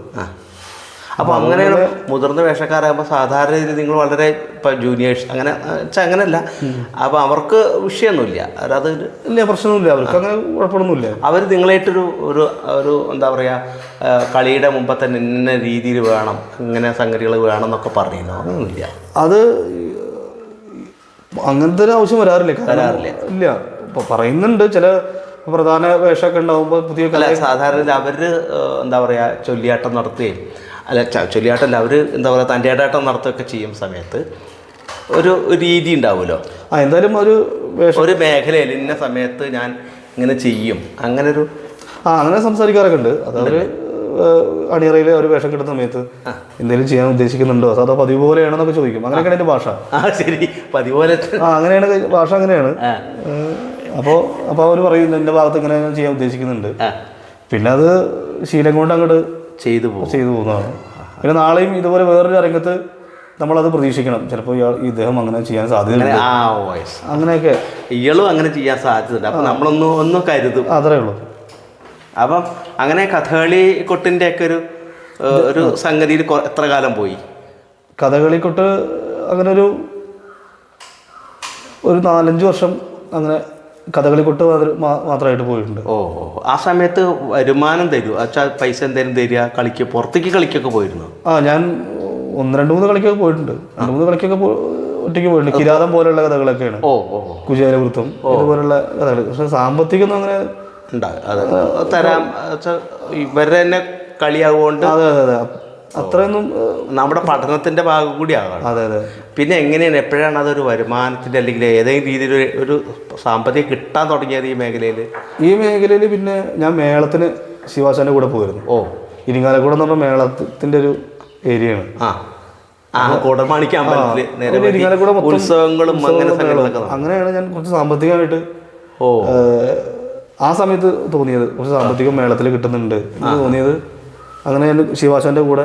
അപ്പോൾ അങ്ങനെയാണ് മുതിർന്ന വേഷക്കാരാകുമ്പോൾ സാധാരണ രീതിയിൽ നിങ്ങൾ വളരെ ഇപ്പം ജൂനിയേഴ്സ് അങ്ങനെ വെച്ചാൽ അങ്ങനെയല്ല. അപ്പോൾ അവർക്ക് വിഷയമൊന്നുമില്ല, അത് ഇല്ല, പ്രശ്നമൊന്നുമില്ല, അവർക്ക് അങ്ങനെ കുഴപ്പമൊന്നുമില്ല. അവർ നിങ്ങളായിട്ടൊരു ഒരു എന്താ പറയുക, കളിയുടെ മുമ്പ് തന്നെ ഇന്ന രീതിയിൽ വേണം, ഇങ്ങനെ സംഗതികൾ വേണം എന്നൊക്കെ പറയുന്നു. അതൊന്നുമില്ല. അത് അങ്ങനത്തെ ഒരു ആവശ്യം വരാറില്ല. ഇല്ല, ഇപ്പോൾ പറയുന്നുണ്ട് ചില പ്രധാന വേഷമൊക്കെ ഉണ്ടാകുമ്പോൾ പുതിയ സാധാരണ അവർ എന്താ പറയുക ചൊല്ലിയാട്ടം നടത്തുകയും ചൊല്ലിയാട്ടമല്ല, അവർ എന്താ പറയുക തൻ്റെയാട്ടം നടത്തുകയൊക്കെ ചെയ്യും സമയത്ത് ഒരു രീതി ഉണ്ടാവുമല്ലോ. എന്തായാലും ഒരു മേഖലയിൽ ഇന്ന സമയത്ത് ഞാൻ ഇങ്ങനെ ചെയ്യും, അങ്ങനെ ഒരു അങ്ങനെ സംസാരിക്കാറൊക്കെ ഉണ്ട്. അത് അവർ അണിയറയിൽ ഒരു വേഷം കിട്ടുന്ന സമയത്ത് എന്തെങ്കിലും ചെയ്യാൻ ഉദ്ദേശിക്കുന്നുണ്ടോ, അതോ പതിവ് പോലെയാണെന്നൊക്കെ ചോദിക്കും. അങ്ങനെയൊക്കെയാണ് എൻ്റെ ഭാഷ. ശരി, പതിവ് പോലെ അങ്ങനെയാണ് ഭാഷ, അങ്ങനെയാണ്. അപ്പോൾ അവർ പറയും എൻ്റെ ഭാഗത്ത് ഇങ്ങനെ ചെയ്യാൻ ഉദ്ദേശിക്കുന്നുണ്ട്. പിന്നെ അത് ശീലം കൊണ്ട് അങ്ങോട്ട് ചെയ്തു പോകുന്നതാണ്. പിന്നെ നാളെയും ഇതുപോലെ വേറൊരു രംഗത്ത് നമ്മളത് പ്രതീക്ഷിക്കണം. ചിലപ്പോൾ ഇദ്ദേഹം അങ്ങനെ ചെയ്യാൻ സാധ്യതയുണ്ട്, അങ്ങനെയൊക്കെ ഇയാളും അങ്ങനെ ചെയ്യാൻ സാധ്യതയുണ്ട്. അപ്പം നമ്മളൊന്ന് കരുതും, അത്രേ ഉള്ളൂ. അപ്പം അങ്ങനെ കഥകളി കൊട്ടിൻ്റെ ഒക്കെ ഒരു സംഗതിയിൽ എത്ര കാലം പോയി? കഥകളിക്കൊട്ട് അങ്ങനെ ഒരു 4-5 വർഷം അങ്ങനെ കഥകളിക്കൊട്ട് മാത്രമായിട്ട് പോയിട്ടുണ്ട്. ആ സമയത്ത് വരുമാനം തരുമോ? അച്ഛാ പൈസ എന്തെങ്കിലും തരിക? പുറത്തേക്ക് കളിക്കൊക്കെ പോയിരുന്നു? ഞാൻ 1-2-3 കളിക്കൊക്കെ പോയിട്ടുണ്ട്. 2-3 കളിക്കൊക്കെ ഒറ്റയ്ക്ക് പോയിട്ടുണ്ട്. കിരാതം പോലെയുള്ള കഥകളൊക്കെയാണ്, കുചേലവൃത്തം ഇതുപോലുള്ള കഥകൾ. പക്ഷെ സാമ്പത്തികം അങ്ങനെ തരാം ഇവരുടെ തന്നെ കളിയാവുകൊണ്ട് അത്രയൊന്നും നമ്മുടെ പഠനത്തിന്റെ ഭാഗം കൂടി ആകാം. പിന്നെ എങ്ങനെയാണ്, എപ്പോഴാണ് അതൊരു വരുമാനത്തിന്റെ അല്ലെങ്കിൽ ഏതെങ്കിലും രീതിയിൽ ഒരു സാമ്പത്തികം കിട്ടാൻ തുടങ്ങിയത് ഈ മേഖലയിൽ? പിന്നെ ഞാൻ മേളത്തിന് ശിവാസന്റെ കൂടെ പോയിരുന്നു. ഇരിങ്ങാലക്കുട എന്ന് പറഞ്ഞ മേളത്തിന്റെ ഒരു ഏരിയയാണ്. കോടമാണിക്ക അമ്പലത്തിൽ നിരവധി ഇരിങ്ങാലക്കുട മൊത്തം ഉത്സവങ്ങളും അങ്ങനെ സംഗതികളൊക്കെ നടക്കും. അങ്ങനെയാണ് ഞാൻ കുറച്ച് സാമ്പത്തികമായിട്ട് ആ സമയത്ത് തോന്നിയത്, കുറച്ച് സാമ്പത്തികം മേളത്തിൽ കിട്ടുന്നുണ്ട് എന്ന് തോന്നിയത്. അങ്ങനെ ഞാൻ ശിവാശാൻ്റെ കൂടെ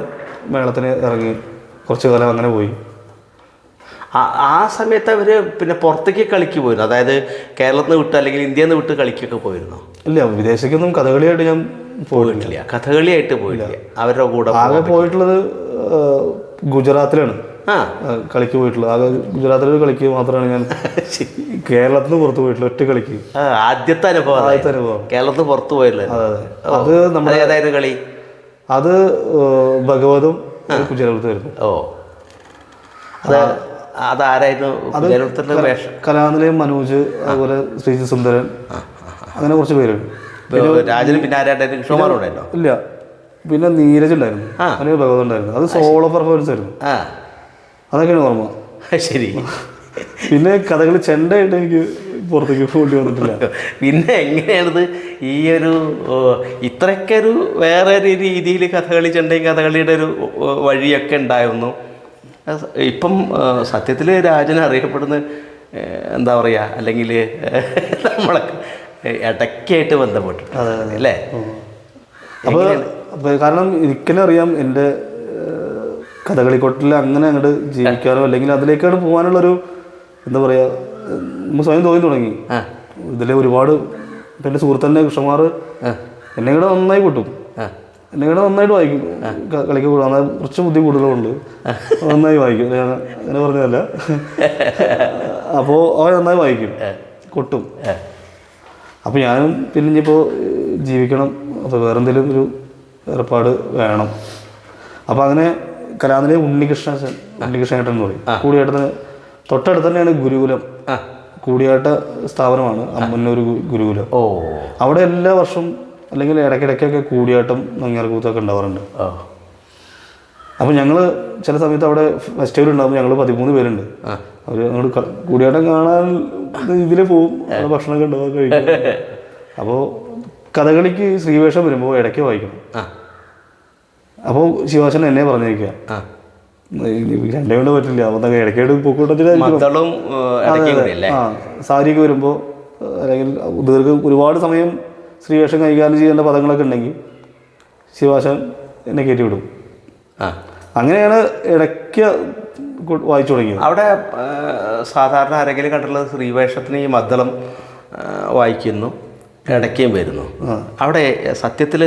മേളത്തിന് ഇറങ്ങി കുറച്ച് കാലം അങ്ങനെ പോയി. ആ സമയത്ത് അവർ പിന്നെ പുറത്തേക്ക് കളിക്ക് പോയിരുന്നു, അതായത് കേരളത്തിൽ നിന്ന് വിട്ട് അല്ലെങ്കിൽ ഇന്ത്യയിൽ നിന്ന് വിട്ട് കളിക്കൊക്കെ പോയിരുന്നോ? ഇല്ല, വിദേശത്തേക്കൊന്നും കഥകളിയായിട്ട് ഞാൻ പോയിട്ടില്ല. കഥകളിയായിട്ട് പോയില്ല. അവരുടെ കൂടെ ആകെ പോയിട്ടുള്ളത് ഗുജറാത്തിലാണ് കളിക്ക് പോയിട്ടുള്ളത്. ആകെ ഗുജറാത്തിലൊരു കളിക്ക് മാത്രമാണ് ഞാൻ കേരളത്തിൽ നിന്ന് പുറത്ത് പോയിട്ടുള്ളത്, ഒറ്റ കളിക്ക്. ആദ്യത്തെ അനുഭവം കേരളത്തിൽ പുറത്ത് പോയല്ലേ? അതെ. അത് നമ്മുടെ ഏതായിരുന്നു കളി? അത് ഭഗവതും കുചേലവൃത്തമായിരുന്നു. അതാരായിരുന്നു? കലാനിലയം മനോജ്, അതുപോലെ ശ്രീജി സുന്ദരൻ, അങ്ങനെ കുറച്ച് പേരുണ്ട്. രാജനും പിന്നെ ആരായിരുന്നു? കൃഷ്ണകുമാറുണ്ടായിരുന്നോ? ഇല്ല, പിന്നെ നീരജ് ഉണ്ടായിരുന്നു, അങ്ങനെ ഭഗവത് ഉണ്ടായിരുന്നു. അത് സോളോ പെർഫോമൻസ് ആയിരുന്നു. അതൊക്കെയാണ് ഓർമ്മ. ശരി. പിന്നെ കഥകളി ചെണ്ടയായിട്ട് എനിക്ക് പുറത്തേക്ക് പോകേണ്ടി വന്നിട്ടില്ല. പിന്നെ എങ്ങനെയാണിത് ഈ ഒരു ഇത്രയൊക്കെ ഒരു വേറെ രീതിയിൽ കഥകളി ചെണ്ടയും കഥകളിയുടെ ഒരു വഴിയൊക്കെ ഉണ്ടായിരുന്നു? ഇപ്പം സത്യത്തിൽ രാജന് അറിയപ്പെടുന്ന എന്താ പറയുക, അല്ലെങ്കിൽ നമ്മളൊക്കെ ഇടയ്ക്കായിട്ട് ബന്ധപ്പെട്ടു അല്ലേ? അപ്പോൾ കാരണം എനിക്കെന്നെ അറിയാം എൻ്റെ കഥകളിക്കൊട്ടിൽ അങ്ങനെ അങ്ങോട്ട് ജീവിക്കാനോ അല്ലെങ്കിൽ അതിലേക്കാണ് പോകാനുള്ളൊരു എന്താ പറയുക, നമ്മൾ സ്വയം തോന്നി തുടങ്ങി. ഇതിൽ ഒരുപാട് എൻ്റെ സുഹൃത്തന്നെ കൃഷ്ണകുമാർ എന്നെ കൂടെ നന്നായി കൂട്ടും, എന്നെ കൂടെ നന്നായിട്ട് വായിക്കും. കളിക്ക് കൂടാൻ കുറച്ച് ബുദ്ധി കൂടുതലുണ്ട്, നന്നായി വായിക്കും. ഞാൻ അങ്ങനെ പറഞ്ഞതല്ല. അപ്പോൾ അവൻ നന്നായി വായിക്കും, കൊട്ടും. അപ്പോൾ ഞാനും പിന്നെ ഇനിയിപ്പോൾ ജീവിക്കണം, അപ്പോൾ വേറെ എന്തെങ്കിലും ഒരു ഏർപ്പാട് വേണം. അപ്പോൾ അങ്ങനെ കലാനിലയം ഉണ്ണികൃഷ്ണേട്ടൻ എന്ന് പറയും. കൂടിയാട്ടത്തിന് തൊട്ടടുത്ത് തന്നെയാണ് ഗുരുകുലം, കൂടിയാട്ട സ്ഥാപനമാണ് അമ്മന്നൂർ ഗുരുകുലം. അവിടെ എല്ലാ വർഷവും അല്ലെങ്കിൽ ഇടയ്ക്കിടയ്ക്കൊക്കെ കൂടിയാട്ടം നങ്ങ്യാർകൂത്തൊക്കെ ഉണ്ടാവാറുണ്ട്. അപ്പോൾ ഞങ്ങൾ ചില സമയത്ത് അവിടെ ഫെസ്റ്റിവൽ ഉണ്ടാകുമ്പോൾ ഞങ്ങൾ 13 പേരുണ്ട്. അവർ ഞങ്ങൾ കൂടിയാട്ടം കാണാൻ ഇതിൽ പോവും, അവിടെ ഭക്ഷണമൊക്കെ ഉണ്ടാവാൻ കഴിക്കും. അപ്പോൾ കഥകളിക്ക് ശ്രീവേഷം വരുമ്പോൾ ഇടയ്ക്ക് വായിക്കണം. അപ്പോൾ ശിവാശൻ എന്നെ പറഞ്ഞേക്കുക, രണ്ടേ കൊണ്ട് പറ്റില്ല, അപ്പോൾ ഇടയ്ക്കായിട്ട് പോക്കൂട്ടത്തിലായിരിക്കും. സാരിയൊക്കെ വരുമ്പോൾ അല്ലെങ്കിൽ ഒരുപാട് സമയം ശ്രീവേഷം കൈകാര്യം ചെയ്യേണ്ട പദങ്ങളൊക്കെ ഉണ്ടെങ്കിൽ ശിവാശൻ എന്നെ കയറ്റി വിടും. അങ്ങനെയാണ് ഇടയ്ക്ക് വായിച്ചു തുടങ്ങിയത്. അവിടെ സാധാരണ ആരെങ്കിലും കണ്ടുള്ളത് ശ്രീവേഷത്തിന് ഈ മദ്ദളം വായിക്കുന്നു, ഇടയ്ക്കും വരുന്നു. അവിടെ സത്യത്തിൽ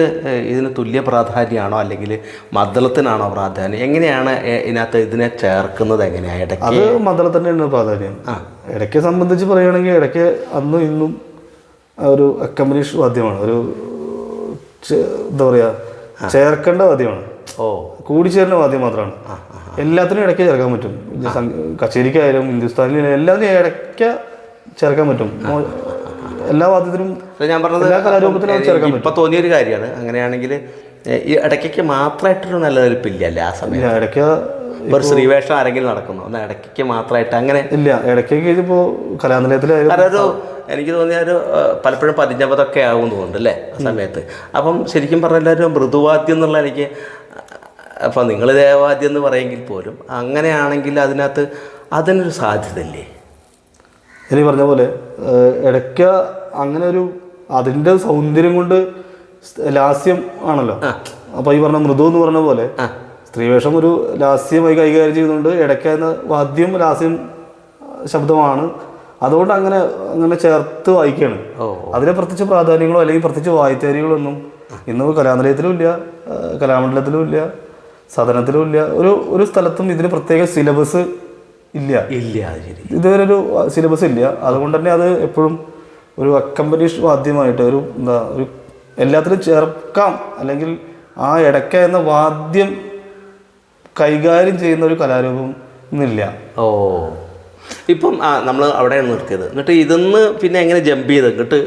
ഇതിന് തുല്യ പ്രാധാന്യമാണോ അല്ലെങ്കിൽ മദ്ദളത്തിനാണോ പ്രാധാന്യം? എങ്ങനെയാണ് ഇതിനകത്ത് ഇതിനെ ചേർക്കുന്നത്? എങ്ങനെയാണ് ഇടയ്ക്ക്? അത് മദ്ദളത്തിനാണ് പ്രാധാന്യം. ഇടയ്ക്ക് സംബന്ധിച്ച് പറയുകയാണെങ്കിൽ ഇടയ്ക്ക് അന്നും ഇന്നും ഒരു അക്കമ്പനീഷ് വാദ്യമാണ്, ഒരു എന്താ പറയുക, ചേർക്കേണ്ട വാദ്യമാണ്, കൂടിച്ചേരുന്ന വാദ്യം മാത്രമാണ്. എല്ലാത്തിനും ഇടയ്ക്ക് ചേർക്കാൻ പറ്റും. കച്ചേരിക്കായാലും ഹിന്ദുസ്ഥാനിലും എല്ലാത്തിനും ഇടയ്ക്ക് ചേർക്കാൻ പറ്റും. എല്ലാ വാദ്യത്തിനും ഞാൻ പറഞ്ഞത് എല്ലാ കലാരൂപത്തിനും ചേർക്കാൻ പറ്റും. ഇപ്പം തോന്നിയൊരു കാര്യമാണ്. അങ്ങനെയാണെങ്കിൽ ഈ ഇടയ്ക്ക് മാത്രമായിട്ടൊരു നിലനിൽപ്പില്ല അല്ലേ ആ സമയം? ഇടയ്ക്ക് ഒരു ശ്രീവേഷം ആരെങ്കിലും നടക്കുന്നു, എന്നാൽ ഇടയ്ക്ക് മാത്രമായിട്ട് അങ്ങനെ ഇല്ല. ഇടയ്ക്കൊക്കെ ഇതിപ്പോൾ കലാനിലയത്തിലായാലും ഒരു എനിക്ക് തോന്നിയ ഒരു പലപ്പോഴും പതിഞ്ഞപതൊക്കെ ആകും തോന്നുന്നുണ്ട് അല്ലേ ആ സമയത്ത്. അപ്പം ശരിക്കും പറഞ്ഞാൽ ഒരു മൃദുവാദ്യം എന്നുള്ള എനിക്ക്, അപ്പം നിങ്ങൾ ദേവവാദ്യം എന്ന് പറയുമെങ്കിൽ പോലും അങ്ങനെയാണെങ്കിൽ അതിനകത്ത് അതിനൊരു സാധ്യതയില്ലേ? എനിക്ക് പറഞ്ഞ പോലെ ഇടയ്ക്ക് അങ്ങനെ ഒരു അതിൻ്റെ സൗന്ദര്യം കൊണ്ട് ലാസ്യം ആണല്ലോ. അപ്പോൾ ഈ പറഞ്ഞ മൃദു എന്ന് പറഞ്ഞ പോലെ സ്ത്രീവേഷം ഒരു ലാസ്യമായി കൈകാര്യം ചെയ്യുന്നുണ്ട്. ഇടയ്ക്കുന്ന വാദ്യം ലാസ്യം ശബ്ദമാണ്. അതുകൊണ്ട് അങ്ങനെ അങ്ങനെ ചേർത്ത് വായിക്കുകയാണ്. അതിന് പ്രത്യേകിച്ച് പ്രാധാന്യങ്ങളോ അല്ലെങ്കിൽ പ്രത്യേകിച്ച് വായ്ത്തേരികളോ ഒന്നും ഇന്ന് കലാനിലയത്തിലും ഇല്ല, കലാമണ്ഡലത്തിലും ഇല്ല, സദനത്തിലും ഇല്ല. ഒരു സ്ഥലത്തും ഇതിന് പ്രത്യേക സിലബസ് ഇല്ല. ഇതുവരെ ഒരു സിലബസ് ഇല്ല. അതുകൊണ്ട് തന്നെ അത് എപ്പോഴും ഒരു അക്കമ്പനീഷ് വാദ്യമായിട്ട് ഒരു എന്താ ഒരു എല്ലാത്തിലും ചേർക്കാം, അല്ലെങ്കിൽ ആ ഇടയ്ക്ക എന്ന വാദ്യം കൈകാര്യം ചെയ്യുന്ന ഒരു കലാരൂപം ഇന്നില്ല. ഇപ്പം നമ്മൾ അവിടെ നിർത്തിയത്. എന്നിട്ട് ഇതൊന്ന് പിന്നെ എങ്ങനെ ജമ്പ് ചെയ്ത് എന്നിട്ട്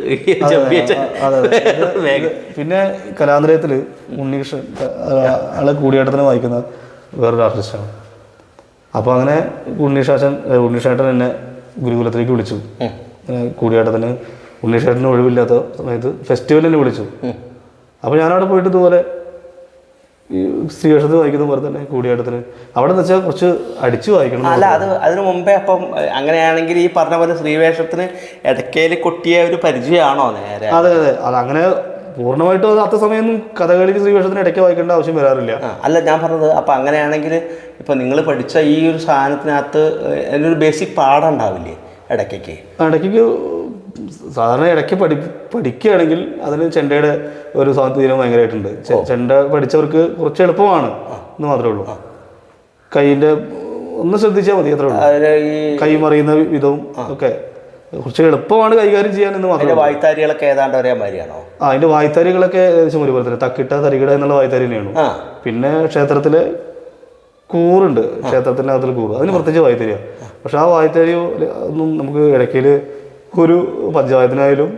പിന്നെ കലാനിലയത്തിൽ ഉണ്ണികൃഷ്ണൻ ആളെ കൂടിയാട്ടത്തിന് വായിക്കുന്ന വേറൊരു ആർട്ടിസ്റ്റാണ്. അപ്പോൾ അങ്ങനെ ഉണ്ണിഷേട്ടൻ എന്നെ ഗുരുകുലത്തിലേക്ക് വിളിച്ചു. കൂടിയാട്ടത്തിന് ഉണ്ണിഷേട്ടന് ഒഴിവില്ലാത്ത സമയത്ത് ഫെസ്റ്റിവലിന് വിളിച്ചു. അപ്പോൾ ഞാനവിടെ പോയിട്ട് ഇതുപോലെ ഈ ശ്രീവേഷത്തിന് വായിക്കുന്ന പോലെ തന്നെ കൂടിയാട്ടത്തിന് അവിടെ എന്ന് വെച്ചാൽ കുറച്ച് അടിച്ചു വായിക്കണം. അല്ല, അതിനു മുമ്പേ അപ്പം അങ്ങനെയാണെങ്കിൽ ഈ പറഞ്ഞ പോലെ ശ്രീവേഷത്തിന് ഇടയ്ക്കയിൽ കൊട്ടിയ ഒരു പരിചയമാണോ നേരെ? അതെ അതെ, അങ്ങനെ പൂർണ്ണമായിട്ടും അത് അത്ര സമയമൊന്നും കഥകളിക്ക് ശ്രീവേഷത്തിന് ഇടയ്ക്ക് വായിക്കേണ്ട ആവശ്യം വരാറില്ല. അല്ല, ഞാൻ പറഞ്ഞത് അപ്പം അങ്ങനെയാണെങ്കിൽ ഇപ്പം നിങ്ങൾ പഠിച്ച ഈ ഒരു സാധനത്തിനകത്ത് അതിനൊരു ബേസിക് പാഠം ഉണ്ടാവില്ലേ ഇടയ്ക്ക്? ഇടയ്ക്ക് സാധാരണ ഇടയ്ക്ക് പഠിക്കുകയാണെങ്കിൽ അതിന് ചെണ്ടയുടെ ഒരു സ്വാധീനം ഭയങ്കരമായിട്ടുണ്ട്. ചെണ്ട പഠിച്ചവർക്ക് കുറച്ച് എളുപ്പമാണ് എന്ന് മാത്രമേ ഉള്ളൂ. കൈയിൻ്റെ ഒന്ന് ശ്രദ്ധിച്ചാൽ മതി, അത്രേ ഉള്ളൂ. കൈ മറിയുന്ന വിധവും ഒക്കെ കുറച്ച് എളുപ്പമാണ് കൈകാര്യം ചെയ്യാൻ എന്ന് മാത്രമേ. വായ്ത്താരികളൊക്കെ ഏതാണ്ട് ഒരേ മാതിരിയാണോ? അതിൻ്റെ വായ്ത്താരികളൊക്കെ ഏകദേശം ഒരുപോലെ തന്നെ, തക്കിട്ട തരികിട എന്നുള്ള വായ്ത്താരി തന്നെയാണ്. പിന്നെ ക്ഷേത്രത്തിലെ കൂറുണ്ട്, ക്ഷേത്രത്തിൻ്റെ അകത്തിൽ കൂറ്, അതിന് പ്രത്യേകിച്ച് വായ്ത്താരിയാണ്. പക്ഷെ ആ വായ്ത്താരി ഒന്നും നമുക്ക് ഇടയ്ക്കൽ ഒരു പഞ്ചായത്തിനായാലും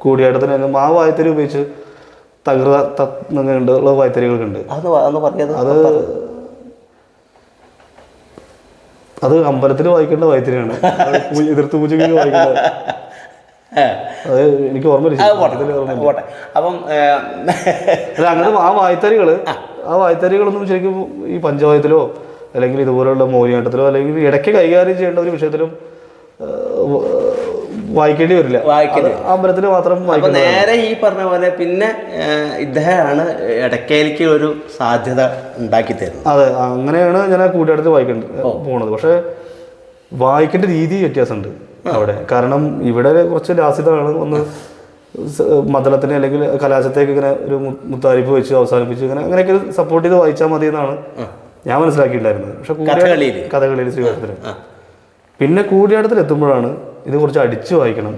കൂടിയാട്ടത്തിനായാലും ആ വായ്ത്താരി ഉപയോഗിച്ച് തകർന്നുള്ള വായ്ത്താരികളൊക്കെ ഉണ്ട്. അത് അമ്പലത്തിൽ വായിക്കേണ്ട വായ്ത്താരിയാണ്, എതിർത്ത് പൂജയ്ക്ക് വായിക്കേണ്ട. അത് എനിക്ക് ഓർമ്മയില്ല. അപ്പം അങ്ങനെ ആ വായ്ത്താരികളൊന്നും ശരിക്കും ഈ പഞ്ചായത്തിലോ അല്ലെങ്കിൽ ഇതുപോലുള്ള മോഹിനിയാട്ടത്തിലോ അല്ലെങ്കിൽ ഇടയ്ക്ക് കൈകാര്യം ചെയ്യേണ്ട ഒരു വിഷയത്തിലും വായിക്കേണ്ടി വരില്ല. അമ്പലത്തിൽ മാത്രം. നേരെ ഈ പറഞ്ഞ പോലെ പിന്നെ ഇദ്ദേഹമാണ് ഇടയ്ക്കയിലേക്ക് ഒരു സാധ്യത ഉണ്ടാക്കി തരുന്നത്. അതെ, അങ്ങനെയാണ് ഞാൻ ആ കൂട്ടുകാരത്തിൽ പോണത്. പക്ഷെ വായിക്കേണ്ട രീതി വ്യത്യാസമുണ്ട് അവിടെ. കാരണം ഇവിടെ കുറച്ച് ലാസ്യതാണ്, ഒന്ന് മദ്ദളത്തിന് അല്ലെങ്കിൽ കലാശത്തേക്ക് ഇങ്ങനെ ഒരു മുത്താരിപ്പ് വെച്ച് അവസാനിപ്പിച്ച് അങ്ങനെയൊക്കെ സപ്പോർട്ട് ചെയ്ത് വായിച്ചാൽ മതി എന്നാണ് ഞാൻ മനസ്സിലാക്കിയിട്ടുണ്ടായിരുന്നത്. പക്ഷെ കഥകളിയിൽ ശ്രീകൃഷ്ണത്തിന് പിന്നെ കൂടിയാട്ടത്തിൽ എത്തുമ്പോഴാണ് ഇത് കുറച്ച് അടിച്ചു വായിക്കണം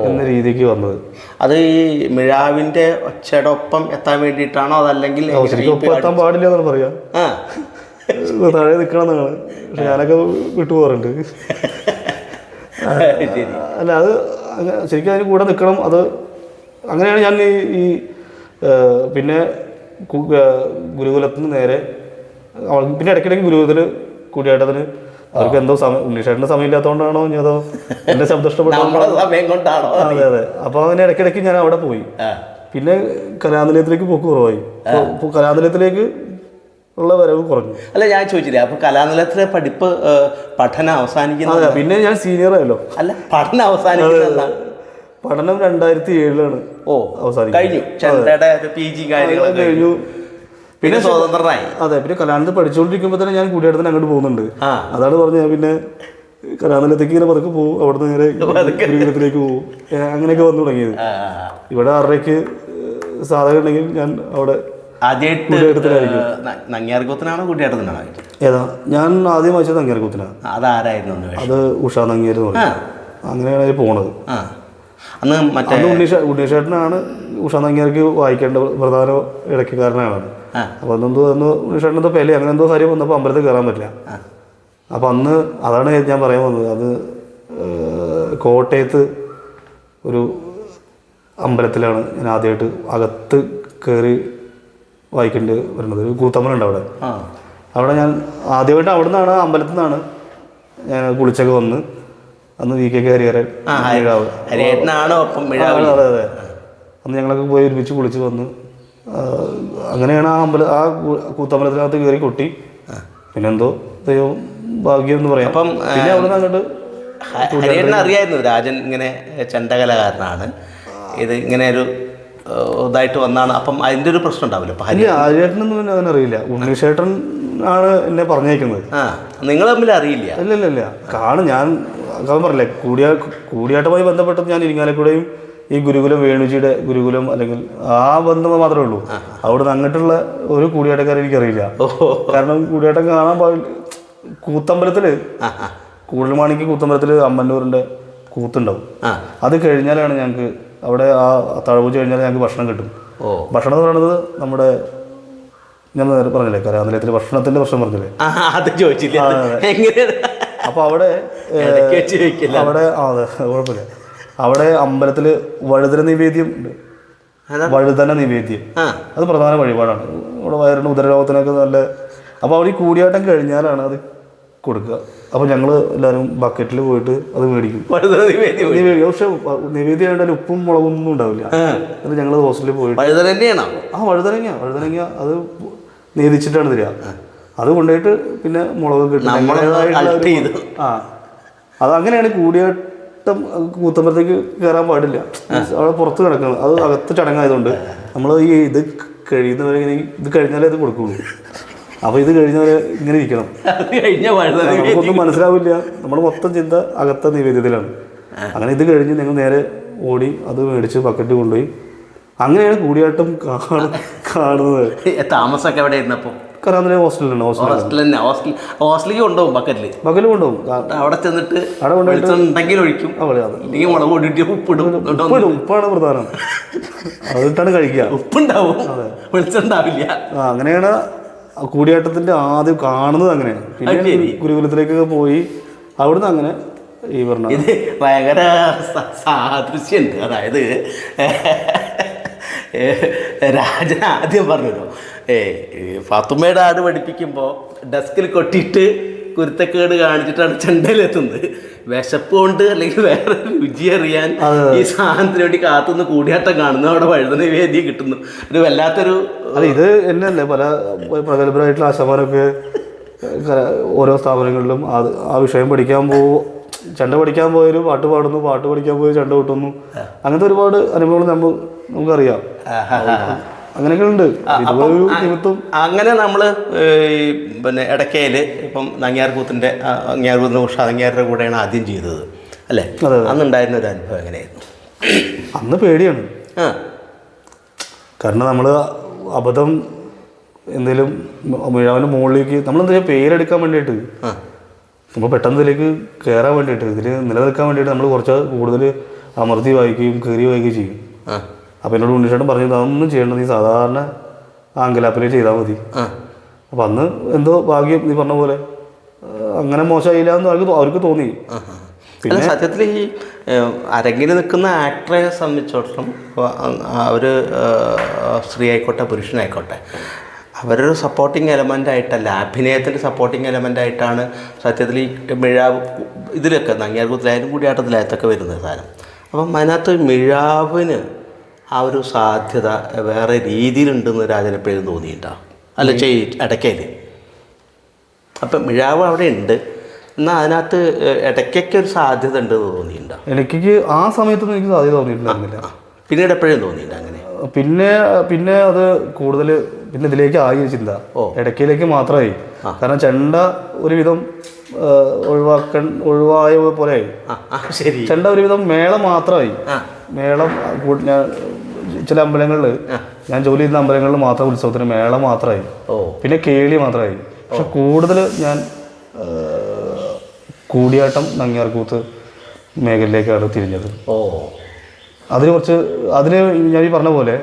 എന്ന രീതിക്ക് വന്നത്. അത് ഈ മിഴാവിന്റെ ഒച്ചയുടെ ഒപ്പം എത്താൻ വേണ്ടിയിട്ടാണോ, അതല്ലെങ്കിൽ ശരിക്കും ഒപ്പം എത്താൻ പാടില്ല എന്നാണ് പറയാം, താഴെ നിൽക്കണം എന്നാണ്. പക്ഷെ ഞാനൊക്കെ വിട്ടുപോകാറുണ്ട്. അല്ല, അത് ശരിക്കും അതിന് കൂടെ നിൽക്കണം. അത് അങ്ങനെയാണ് ഞാൻ ഈ പിന്നെ ഗുരുകുലത്തിന് നേരെ പിന്നെ ഇടയ്ക്കിടയ്ക്ക് ഗുരുകുലത്തിൽ കൂടിയാട്ടത്തിന് അവർക്ക് എന്തോ ഉണ്ണീഷേട്ടൻ്റെ സമയമില്ലാത്തതുകൊണ്ടാണോ ഇനി അതോ എൻ്റെ ശബ്ദം ഇഷ്ടപ്പെട്ടാണോ? അതെ അതെ. അപ്പോൾ അങ്ങനെ ഇടയ്ക്കിടയ്ക്ക് ഞാൻ അവിടെ പോയി. പിന്നെ കലാനിലയത്തിലേക്ക് പോക്ക് കുറവായി. കലാനിലയത്തിലേക്ക് ഉള്ള വരവ് കുറഞ്ഞു. അല്ല, ഞാൻ ചോദിച്ചില്ലേ, അപ്പോൾ കലാനിലയത്തിലെ പഠനം അവസാനിക്കുന്നത്? പിന്നെ ഞാൻ സീനിയർ ആയല്ലോ. അല്ല, പഠനം അവസാനിക്കുന്നത് പഠനം 2007 അവസാനിക്കും. കഴിഞ്ഞു. PG കാര്യങ്ങളൊക്കെ കഴിഞ്ഞു. പിന്നെ സ്വതന്ത്രനായി. അതെ, പിന്നെ കലാനിലയത്തിൽ പഠിച്ചുകൊണ്ടിരിക്കുമ്പോൾ തന്നെ ഞാൻ കൂടിയാട്ടത്തിന് അങ്ങോട്ട് പോകുന്നുണ്ട്. അതാണ് പറഞ്ഞത്. പിന്നെ കലാനിലയത്തേക്ക് ഇങ്ങനെ പതുക്കെ പോകും, അവിടെ നിന്ന് നേരെ ഗുരുകുലത്തിലേക്ക് പോകും. അങ്ങനെയൊക്കെ വന്നു തുടങ്ങിയത്. ഇവിടെ 6:30 സാധകം ഉണ്ടെങ്കിൽ ഞാൻ അവിടെ നങ്ങ്യാർകൂത്തിനാണോ കൂട്ടിയാട്ടത്തിനാണോ? ഏതാ? ഞാൻ ആദ്യം വായിച്ചത് നങ്ങ്യാർകൂത്തിനാണ്. അതാരായിരുന്നു? അത് ഉഷാ നങ്ങ്യാർ എന്ന് പറയും. അങ്ങനെയാണ് പോണത്. അന്ന് മറ്റേ ഉണ്ണീഷേട്ടനാണ് ഉഷാ നങ്ങ്യാർക്ക് വായിക്കേണ്ട പ്രധാന ഇടയ്ക്കാരനാണ്. അപ്പോൾ അന്നെന്തോ ഉണ്ണീഷേട്ടനെന്തോ പെലെ അങ്ങനെ എന്തോ കാര്യം വന്നപ്പോൾ അമ്പലത്തിൽ കയറാൻ പറ്റില്ല. അപ്പോൾ അന്ന് അതാണ് ഞാൻ പറയാൻ വന്നത്. അത് കോട്ടയത്ത് ഒരു അമ്പലത്തിലാണ് ഞാൻ ആദ്യമായിട്ട് അകത്ത് കയറി വായിക്കേണ്ടി വരുന്നത്. ഒരു കൂത്തമ്പലമുണ്ട് അവിടെ. അവിടെ ഞാൻ ആദ്യമായിട്ട് അവിടെ നിന്നാണ്, അമ്പലത്തിൽ നിന്നാണ് ഞാൻ കുളിച്ചൊക്കെ വന്ന്. അന്ന് VK ഹരിഹരൻ മിഴാവ്. അതെ അതെ. അന്ന് ഞങ്ങളൊക്കെ പോയി ഒരുമിച്ച് കുളിച്ച് വന്ന് അങ്ങനെയാണ് ആ കൂത്തമ്പലത്തിനകത്ത് കയറി കൊട്ടി. പിന്നെന്തോ ദൈവം ഭാഗ്യം എന്ന് പറയാം. പിന്നെ അവിടെ നിന്ന് അങ്ങോട്ട് അറിയായിരുന്നു രാജൻ ഇങ്ങനെ ചെണ്ടകലാകാരനാണ്, ഇത് ഇങ്ങനെ ഒരു ഇതായിട്ട് വന്നാണ്. അപ്പം അതിൻ്റെ ഒരു പ്രശ്നം ഉണ്ടാവില്ല. ഹരിയേട്ടനൊന്നും പിന്നെ അതിനറിയില്ല. ഉണ്ണീഷേട്ടൻ ആണ് എന്നെ പറഞ്ഞേക്കുന്നത്. നിങ്ങൾ തമ്മിൽ അറിയില്ല? ഇല്ല. ഞാൻ പറഞ്ഞില്ലേ, കൂടിയാട്ടവുമായി ബന്ധപ്പെട്ട് ഞാൻ ഇരിങ്ങാലക്കുടയും ഈ ഗുരുകുലം വേണുജിയുടെ ഗുരുകുലം അല്ലെങ്കിൽ ആ ബന്ധം മാത്രമേ ഉള്ളൂ. അവിടെ നിന്ന് അങ്ങോട്ടുള്ള ഒരു കൂടിയാട്ടക്കാരെ എനിക്കറിയില്ല. കാരണം കൂടിയാട്ടം കാണാൻ പാടില്ല. കൂത്തമ്പലത്തിൽ കൂടൽമാണിക്ക് കൂത്തമ്പലത്തിൽ അമ്മന്നൂരിൻ്റെ കൂത്തുണ്ടാവും. അത് കഴിഞ്ഞാലാണ് ഞങ്ങൾക്ക് അവിടെ ആ തഴപൂജ കഴിഞ്ഞാൽ ഞങ്ങൾക്ക് ഭക്ഷണം കിട്ടും. ഭക്ഷണം എന്ന് പറയുന്നത് നമ്മുടെ ഞാൻ പറഞ്ഞില്ലേ കലാനിലയത്തിൽ ഭക്ഷണത്തിൻ്റെ പ്രശ്നം പറഞ്ഞില്ലേ, അത് ചോദിച്ചില്ല. അപ്പോൾ അവിടെ അതെ കുഴപ്പമില്ല. അവിടെ അമ്പലത്തിൽ വഴുതന നിവേദ്യം ഉണ്ട്. വഴുതന നിവേദ്യം അത് പ്രധാന വഴിപാടാണ്. അവിടെ വയറിന് ഉദരരോഗത്തിനൊക്കെ നല്ല. അപ്പോൾ അവിടെ ഈ കൂടിയാട്ടം കഴിഞ്ഞാലാണ് അത് കൊടുക്കുക. അപ്പോൾ ഞങ്ങൾ എല്ലാവരും ബക്കറ്റിൽ പോയിട്ട് അത് മേടിക്കും. പക്ഷെ നിവേദ്യം ആയതുകൊണ്ട് ഉപ്പും മുളകൊന്നും ഉണ്ടാവില്ല. അത് ഞങ്ങൾ ഹോസ്റ്റലിൽ പോയിട്ട് വഴുതനങ്ങ അത് നേദിച്ചിട്ടാണ് തരിക. അത് കൊണ്ടുപോയിട്ട് പിന്നെ മുളക് കിട്ടും. അതങ്ങനെയാണ്. കൂടിയാട്ടം കൂത്തുമ്പോഴത്തേക്ക് കയറാൻ പാടില്ല, അവിടെ പുറത്ത് കിടക്കുന്നത്. അത് അകത്ത് ചടങ്ങായതുകൊണ്ട് നമ്മൾ ഈ ഇത് കഴിയുന്നവരെ ഇത് കഴിഞ്ഞാലേ ഇത് കൊടുക്കുള്ളൂ. അപ്പോൾ ഇത് കഴിഞ്ഞവരെ ഇങ്ങനെ ഇരിക്കണം. നമുക്കൊന്നും മനസ്സിലാവില്ല. നമ്മൾ മൊത്തം ചിന്ത അകത്ത നിവേദ്യത്തിലാണ്. അങ്ങനെ ഇത് കഴിഞ്ഞ് ഞങ്ങൾ നേരെ ഓടി അത് മേടിച്ച് ബക്കറ്റ് കൊണ്ടുപോയി. അങ്ങനെയാണ് കൂടിയാട്ടം കാണുന്നത്. താമസമൊക്കെ എവിടെ ഇരുന്നപ്പോൾ കരാന്തര ഹോസ്റ്റലിലാണ്. ഹോസ്റ്റലിലേക്ക് കൊണ്ടുപോകും, ബക്കറ്റിൽ കൊണ്ടുപോകും. അവിടെ ചെന്നിട്ട് അവിടെ കൊണ്ടുപോയിട്ട് ഒഴിക്കും. ഉപ്പാണ് പ്രധാനം, അതിട്ടാണ് കഴിക്കുക. ഉപ്പുണ്ടാവും, വെളിച്ചുണ്ടാവില്ല. അങ്ങനെയാണ് കൂടിയാട്ടത്തിന്റെ ആദ്യം കാണുന്നത്. അങ്ങനെയാണ്. പിന്നെ ഗുരുകുലത്തിലേക്കൊക്കെ പോയി അവിടുന്ന് അങ്ങനെ ഈ പറഞ്ഞ ഇത് ഭയങ്കര സാദൃശ്യമുണ്ട്. അതായത് രാജൻ ആദ്യം പറഞ്ഞല്ലോ, ഫാത്തുമ്മയുടെ ആട് പഠിപ്പിക്കുമ്പോൾ ഡെസ്കിൽ കൊട്ടിയിട്ട് കുരുത്തക്കേട് കാണിച്ചിട്ടാണ് ചെണ്ടയിലെത്തുന്നത്. വിശപ്പ് കൊണ്ട് അല്ലെങ്കിൽ വേറെ രുചി അറിയാൻ ഈ സാധനത്തിന് വേണ്ടി കാത്തുനിന്ന് കൂടിയാട്ടം കാണുന്നു. അവിടെ വഴുതന വേദി കിട്ടുന്നു. ഒരു വല്ലാത്തൊരു ഇത് എന്നല്ലേ പല പ്രഗത്ഭരായിട്ടുള്ള ആശാന്മാരൊക്കെ ഓരോ സ്ഥാപനങ്ങളിലും ആ വിഷയം പഠിക്കാൻ ചെണ്ട പഠിക്കാൻ പോയൊരു പാട്ട് പാടുന്നു, പാട്ട് പഠിക്കാൻ പോയി ചെണ്ട കൊട്ടുന്നു. അങ്ങനത്തെ ഒരുപാട് അനുഭവങ്ങൾ നമുക്കറിയാം. അങ്ങനെയൊക്കെ ഉണ്ട്. അങ്ങനെ നമ്മൾ പിന്നെ ഇടയ്ക്കയിൽ ഇപ്പം നങ്ങ്യാർകൂത്തിൻ്റെ ഉഷാദങ്ങ്യാരുടെ കൂടെയാണ് ആദ്യം ചെയ്തത് അല്ലേ? അന്നുണ്ടായിരുന്ന ഒരു അനുഭവം എങ്ങനെയായിരുന്നു? അന്ന് പേടിയാണ്. കാരണം നമ്മൾ അബദ്ധം എന്തെങ്കിലും മിഴാവിൻ്റെ മുകളിലേക്ക് നമ്മളെന്താ പേരെടുക്കാൻ വേണ്ടിയിട്ട്, നമ്മൾ പെട്ടെന്ന് ഇതിലേക്ക് കയറാൻ വേണ്ടിയിട്ട്, ഇതിൽ നിലനിൽക്കാൻ വേണ്ടിയിട്ട് നമ്മൾ കുറച്ച് കൂടുതൽ അമർത്തി വായിക്കുകയും കയറി വായിക്കുകയും ചെയ്യും. അപ്പോൾ എന്നോട് ഉണ്ണിച്ചേട്ടൻ പറഞ്ഞു, അതൊന്നും ചെയ്യേണ്ടത് നീ സാധാരണ ആംഗലാപ്പിലേ ചെയ്താൽ മതി. അപ്പം അന്ന് എന്തോ ഭാഗ്യം നീ പറഞ്ഞ പോലെ അങ്ങനെ മോശമായില്ല എന്ന് അവർക്ക് തോന്നി. പിന്നെ സത്യത്തിൽ ഈ അരങ്ങിൽ നിൽക്കുന്ന ആക്ടറെ സംബന്ധിച്ചിടത്തോളം അവർ സ്ത്രീ ആയിക്കോട്ടെ പുരുഷനായിക്കോട്ടെ അവരൊരു സപ്പോർട്ടിങ് എലമെൻ്റ് ആയിട്ടല്ല, അഭിനയത്തിൻ്റെ സപ്പോർട്ടിങ് എലമെൻ്റ് ആയിട്ടാണ് സത്യത്തിൽ ഈ മിഴാവ് ഇതിലൊക്കെ നങ്ങ്യാർകൂത്തിലായാലും കൂടിയാട്ടത്തിലായത്തൊക്കെ വരുന്നത് സാധനം. അപ്പം അതിനകത്ത് മിഴാവിന് ആ ഒരു സാധ്യത വേറെ രീതിയിലുണ്ടെന്ന് രാജനെപ്പോഴും തോന്നിയിട്ടുണ്ടോ? അല്ല ഇടയ്ക്കയിൽ അപ്പം മിഴാവ് അവിടെ ഉണ്ട്, എന്നാൽ അതിനകത്ത് ഇടയ്ക്കൊരു സാധ്യത ഉണ്ടെന്ന് തോന്നിയിട്ടുണ്ടോ? ഇടയ്ക്ക് ആ സമയത്തൊന്നും എനിക്ക് സാധ്യത തോന്നിയിട്ടുണ്ടായിരുന്നില്ല. പിന്നീട് എപ്പോഴും തോന്നിയില്ല അങ്ങനെ. പിന്നെ അത് കൂടുതൽ പിന്നെ ഇതിലേക്ക് ആയി ചിന്ത ഇടയ്ക്കിലേക്ക് മാത്രമായി. കാരണം ചെണ്ട ഒരുവിധം ഒഴിവായ പോലെ ആയി. ചെണ്ട ഒരുവിധം മേളം മാത്രമായി. മേളം ഞാൻ ചില അമ്പലങ്ങളിൽ ഞാൻ ജോലി ചെയ്യുന്ന അമ്പലങ്ങളിൽ മാത്രം ഉത്സവത്തിന് മേളം മാത്രമായി. പിന്നെ കേളി മാത്രമായി. പക്ഷെ കൂടുതൽ ഞാൻ കൂടിയാട്ടം നങ്ങ്യാർകൂത്ത് മേഖലയിലേക്കാണ് തിരിഞ്ഞത്. അതിന് ഞാൻ ഈ പറഞ്ഞ പോലെ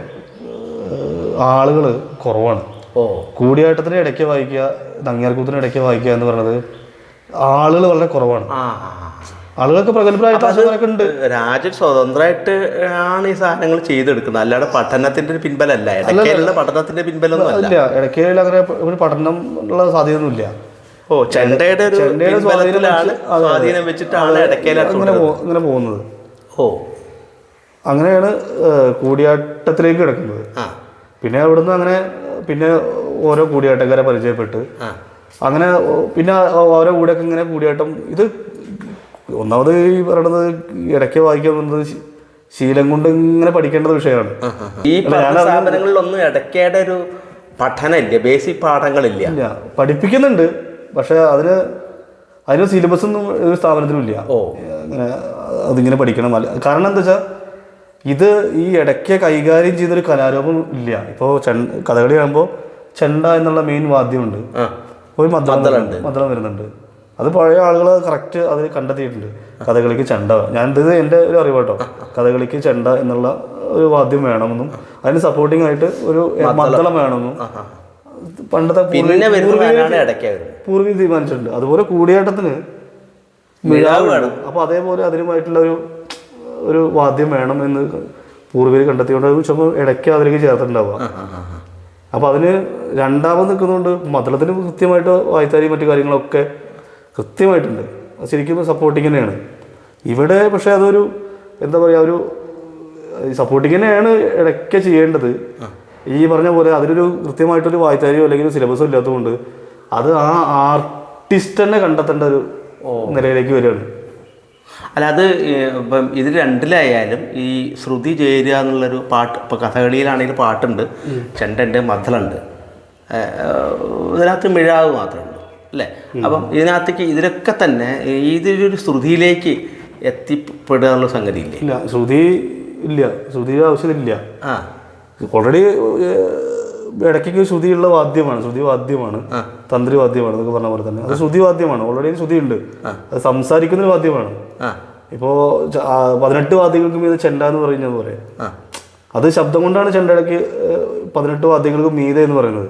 ആളുകൾ കുറവാണ്. കൂടിയാട്ടത്തിന് ഇടയ്ക്ക് വായിക്കുക, നങ്ങ്യാർകൂത്തിന് ഇടയ്ക്ക് വായിക്കുക എന്ന് പറയുന്നത് ആളുകൾ വളരെ കുറവാണ്. ആളുകൾക്ക് പ്രഗത്ഭരായിട്ട് ഉണ്ട്. രാജൻ സ്വതന്ത്രമായിട്ട് ആണ് ഈ സാധനങ്ങൾ ചെയ്തെടുക്കുന്നത്, അല്ലാതെ പഠനത്തിന്റെ ഒരു പിൻബലമല്ല. ഇടയ്ക്കലുള്ള പഠനത്തിന്റെ പിൻബലമൊന്നും അല്ല. ഇടയ്ക്കയിൽ അങ്ങനെ ഒരു പഠനം ഉള്ള സാധ്യതയൊന്നുമില്ല. ചെണ്ടയുടെ സ്വാധീനം വെച്ചിട്ടാണ് ഇങ്ങനെ പോകുന്നത്. അങ്ങനെയാണ് കൂടിയാട്ടത്തിലേക്ക് കിടക്കുന്നത്. പിന്നെ അവിടുന്ന് അങ്ങനെ പിന്നെ ഓരോ കൂടിയാട്ടക്കാരെ പരിചയപ്പെട്ട് അങ്ങനെ പിന്നെ ഓരോ കൂടെയൊക്കെ ഇങ്ങനെ കൂടിയാട്ടം. ഇത് ഒന്നാമത് ഈ പറയണത് ഇടയ്ക്ക് വായിക്കാൻ പോകുന്നത് ശീലം കൊണ്ട് ഇങ്ങനെ പഠിക്കേണ്ട വിഷയമാണ്. ഈ സ്ഥാപനങ്ങളിലൊന്നും ഇടയ്ക്കയുടെ ഒരു പഠനമില്ല, ബേസിക് പാഠങ്ങളില്ല. പഠിപ്പിക്കുന്നുണ്ട്, പക്ഷെ അതിന് സിലബസ് ഒന്നും ഒരു സ്ഥാപനത്തിനും ഇല്ല. അങ്ങനെ അതിങ്ങനെ പഠിക്കണം. കാരണം എന്താ വെച്ചാൽ ഇത് ഈ ഇടയ്ക്ക് കൈകാര്യം ചെയ്തൊരു കലാരൂപം ഇല്ല. ഇപ്പോൾ കഥകളി ആകുമ്പോൾ ചെണ്ട എന്നുള്ള മെയിൻ വാദ്യമുണ്ട്, ഒരു മദ്ദളം വരുന്നുണ്ട്. അത് പഴയ ആളുകൾ കറക്റ്റ് അതിൽ കണ്ടെത്തിയിട്ടുണ്ട്. കഥകളിക്ക് ചെണ്ട, ഞാനിത് എൻ്റെ ഒരു അറിവാട്ടോ, കഥകളിക്ക് ചെണ്ട എന്നുള്ള ഒരു വാദ്യം വേണമെന്നും അതിന് സപ്പോർട്ടിംഗ് ആയിട്ട് ഒരു മദ്ദളം വേണമെന്നും പണ്ടത്തെ പൂർവ്വി തീരുമാനിച്ചിട്ടുണ്ട്. അതുപോലെ കൂടിയാട്ടത്തിന് മിഴാവ് വേണം. അപ്പോൾ അതേപോലെ അതിനുമായിട്ടുള്ള ഒരു വാദ്യം വേണം എന്ന് പൂർവ്വികർ കണ്ടെത്തിക്കൊണ്ട് ചിലപ്പോൾ ഇടയ്ക്ക് അതിലേക്ക് ചേർത്തിട്ടുണ്ടാവുക. അപ്പോൾ അതിന് രണ്ടാമത് നിൽക്കുന്നതുകൊണ്ട് മദ്ദളത്തിന് കൃത്യമായിട്ട് വായ്ത്താരി മറ്റു കാര്യങ്ങളൊക്കെ കൃത്യമായിട്ടുണ്ട്. അത് ശരിക്കും സപ്പോർട്ടിങ് തന്നെയാണ്. ഇവിടെ പക്ഷേ അതൊരു എന്താ പറയുക, ഒരു സപ്പോർട്ടിങ് തന്നെയാണ് ഇടയ്ക്ക് ചെയ്യേണ്ടത്. ഈ പറഞ്ഞ പോലെ അതിനൊരു കൃത്യമായിട്ടൊരു വായ്ത്താരിയോ അല്ലെങ്കിൽ സിലബസോ ഇല്ലാത്തതുകൊണ്ട് അത് ആ ആർട്ടിസ്റ്റ് തന്നെ കണ്ടെത്തേണ്ട ഒരു നിലയിലേക്ക് വരികയാണ്. അല്ല, അത് ഇപ്പം ഇത് രണ്ടിലായാലും ഈ ശ്രുതി ചേരുക എന്നുള്ളൊരു പാട്ട്, ഇപ്പോൾ കഥകളിയിലാണെങ്കിൽ പാട്ടുണ്ട്, ചെണ്ടുണ്ട്, മദ്ദളുണ്ട്, ഇതിനകത്ത് മിഴാവ് മാത്രമേ ഉള്ളൂ അല്ലേ? അപ്പം ഇതിനകത്തേക്ക് ഇതിലൊക്കെ തന്നെ ഇതിലൊരു ശ്രുതിയിലേക്ക് എത്തിപ്പെടുക എന്നുള്ള സംഗതി ഇല്ലേ? ഇല്ല, ശ്രുതിയുടെ ആവശ്യമില്ല. ഓൾറെഡി ഇടയ്ക്ക് ശ്രുതിയുള്ള വാദ്യമാണ്, ശ്രുതി വാദ്യമാണ്, തന്ത്രി വാദ്യമാണ് എന്നൊക്കെ പറഞ്ഞ പോലെ തന്നെ അത് ശ്രുതി വാദ്യമാണ്. ഓൾറെഡി ശ്രുതി ഉണ്ട്, അത് സംസാരിക്കുന്നൊരു വാദ്യമാണ്. ഇപ്പോൾ 18 വാദ്യങ്ങൾക്ക് മീതെ ചെണ്ട എന്ന് പറയുന്നത് പോലെ അത് ശബ്ദം കൊണ്ടാണ് ചെണ്ടയ്ക്ക് 18 വാദ്യങ്ങൾക്ക് മീതെ എന്ന് പറയുന്നത്.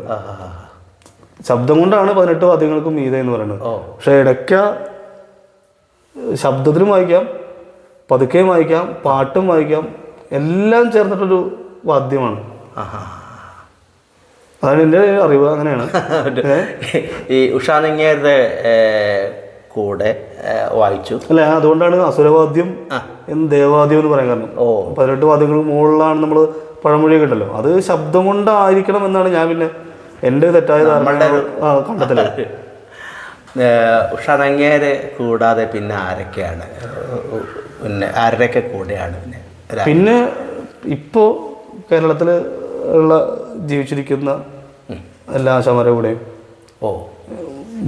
ശബ്ദം കൊണ്ടാണ് 18 വാദ്യങ്ങൾക്ക് മീതെ എന്ന് പറയുന്നത്. പക്ഷെ ഇടയ്ക്ക ശബ്ദത്തിലും വായിക്കാം, പതുക്കെയും വായിക്കാം, പാട്ടും വായിക്കാം, എല്ലാം ചേർന്നിട്ടൊരു വാദ്യമാണ്. അതാണ് എൻ്റെ അറിവ്, അങ്ങനെയാണ്. ഈ ഉഷാ നങ്ങ്യാരുടെ കൂടെ വായിച്ചു അല്ല, അതുകൊണ്ടാണ് അസുരവാദ്യം എന്ന് ദേവാദ്യം എന്ന് പറയാൻ കാരണം. 18 വാദ്യങ്ങൾക്ക് മുകളിലാണ് നമ്മൾ പഴമൊഴിയൊക്കെ ഉണ്ടല്ലോ, അത് ശബ്ദം കൊണ്ടായിരിക്കണം എന്നാണ് ഞാൻ പിന്നെ എൻ്റെ തെറ്റായ കണ്ടെത്തല്. ഉഷാ നങ്ങ്യാരെ കൂടാതെ പിന്നെ ആരൊക്കെയാണ്, പിന്നെ ആരുടെയൊക്കെ കൂടെയാണ് പിന്നെ ഇപ്പോൾ കേരളത്തിൽ ഉള്ള ജീവിച്ചിരിക്കുന്ന എല്ലാ ആശാന്മാരുടെ കൂടെയും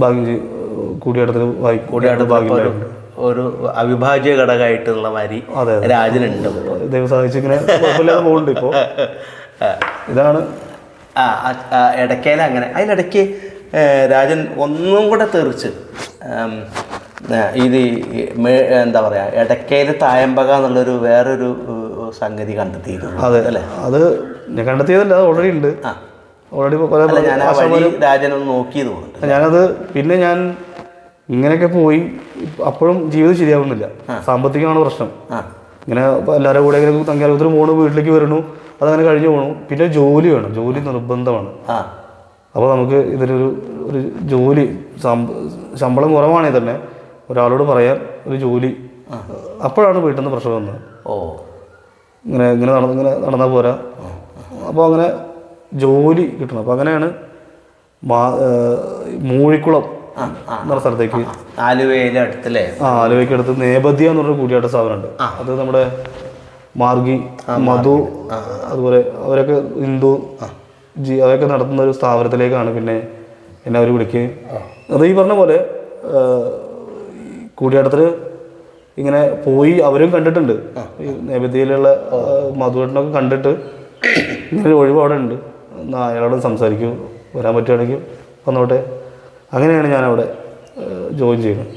ഭാഗ്യം കൂടിയാട്ടത്തിൽ ഭാഗ്യമുണ്ട്. ഒരു അവിഭാജ്യ ഘടകമായിട്ടുള്ള മാതിരി രാജനുണ്ട്. ദൈവം സഹായിച്ചിങ്ങനെ കുഴപ്പമില്ലാതെ പോകുന്നുണ്ട് ഇപ്പോൾ. ഇതാണ് ഇടയ്ക്കേല അങ്ങനെ. അതിനിടയ്ക്ക് രാജൻ ഒന്നും കൂടെ തെറിച്ച് ഇത് എന്താ പറയുക, ഇടയ്ക്കേല് തായമ്പക എന്നുള്ളൊരു വേറൊരു സംഗതി കണ്ടെത്തിയിരുന്നു. അതെ അല്ലേ? അത് ഞാൻ കണ്ടെത്തിയതല്ല, അത് ഓൾറെഡി ഉണ്ട്. ഓൾറെഡി രാജനൊന്ന് നോക്കിയത് തോന്നുന്നുണ്ട്. ഞാനത് പിന്നെ ഞാൻ ഇങ്ങനെയൊക്കെ പോയി അപ്പോഴും ജീവിതം ശരിയാവുന്നില്ല. സാമ്പത്തികമാണ് പ്രശ്നം. ഇങ്ങനെ എല്ലാവരുടെ കൂടെ ഇങ്ങനെ തങ്കാലത്തിന് പോകണു, വീട്ടിലേക്ക് വരണു, അതങ്ങനെ കഴിഞ്ഞു പോകണു. പിന്നെ ജോലി വേണം, ജോലി നിർബന്ധമാണ്. അപ്പോൾ നമുക്ക് ഇതിലൊരു ജോലി ശമ്പളം കുറവാണെങ്കിൽ തന്നെ ഒരാളോട് പറയാൻ ഒരു ജോലി, അപ്പോഴാണ് വീട്ടിൽ നിന്ന് പ്രശ്നം വന്നത്. ഇങ്ങനെ നടന്നാൽ പോരാ, അപ്പോൾ അങ്ങനെ ജോലി കിട്ടണം. അപ്പോൾ അങ്ങനെയാണ് മൂഴിക്കുളം എന്ന സ്ഥലത്തേക്ക്, ആലുവയ്ക്ക് അടുത്ത് നേപഥ്യ എന്ന് പറഞ്ഞൊരു കൂടിയാട്ട സ്ഥാപനമുണ്ട്. അത് നമ്മുടെ മാർഗി, മധു, അതുപോലെ അവരൊക്കെ ഹിന്ദു അവരൊക്കെ നടത്തുന്ന ഒരു സ്ഥാപനത്തിലേക്കാണ് പിന്നെ എന്നെ അവർ വിളിക്കുകയും. അത് ഈ പറഞ്ഞ പോലെ കൂടിയാട്ടത്തിൽ ഇങ്ങനെ പോയി അവരും കണ്ടിട്ടുണ്ട്. ഈ നേപഥ്യയിലുള്ള മധുവേട്ടനൊക്കെ കണ്ടിട്ട് ഇങ്ങനെ ഒഴിവ് അവിടെ ഉണ്ട്, അയാളോട് സംസാരിക്കൂ, വരാൻ പറ്റുകയാണെങ്കിൽ വന്നോട്ടെ. അങ്ങനെയാണ് ഞാനവിടെ ജോയിൻ ചെയ്യുന്നത്.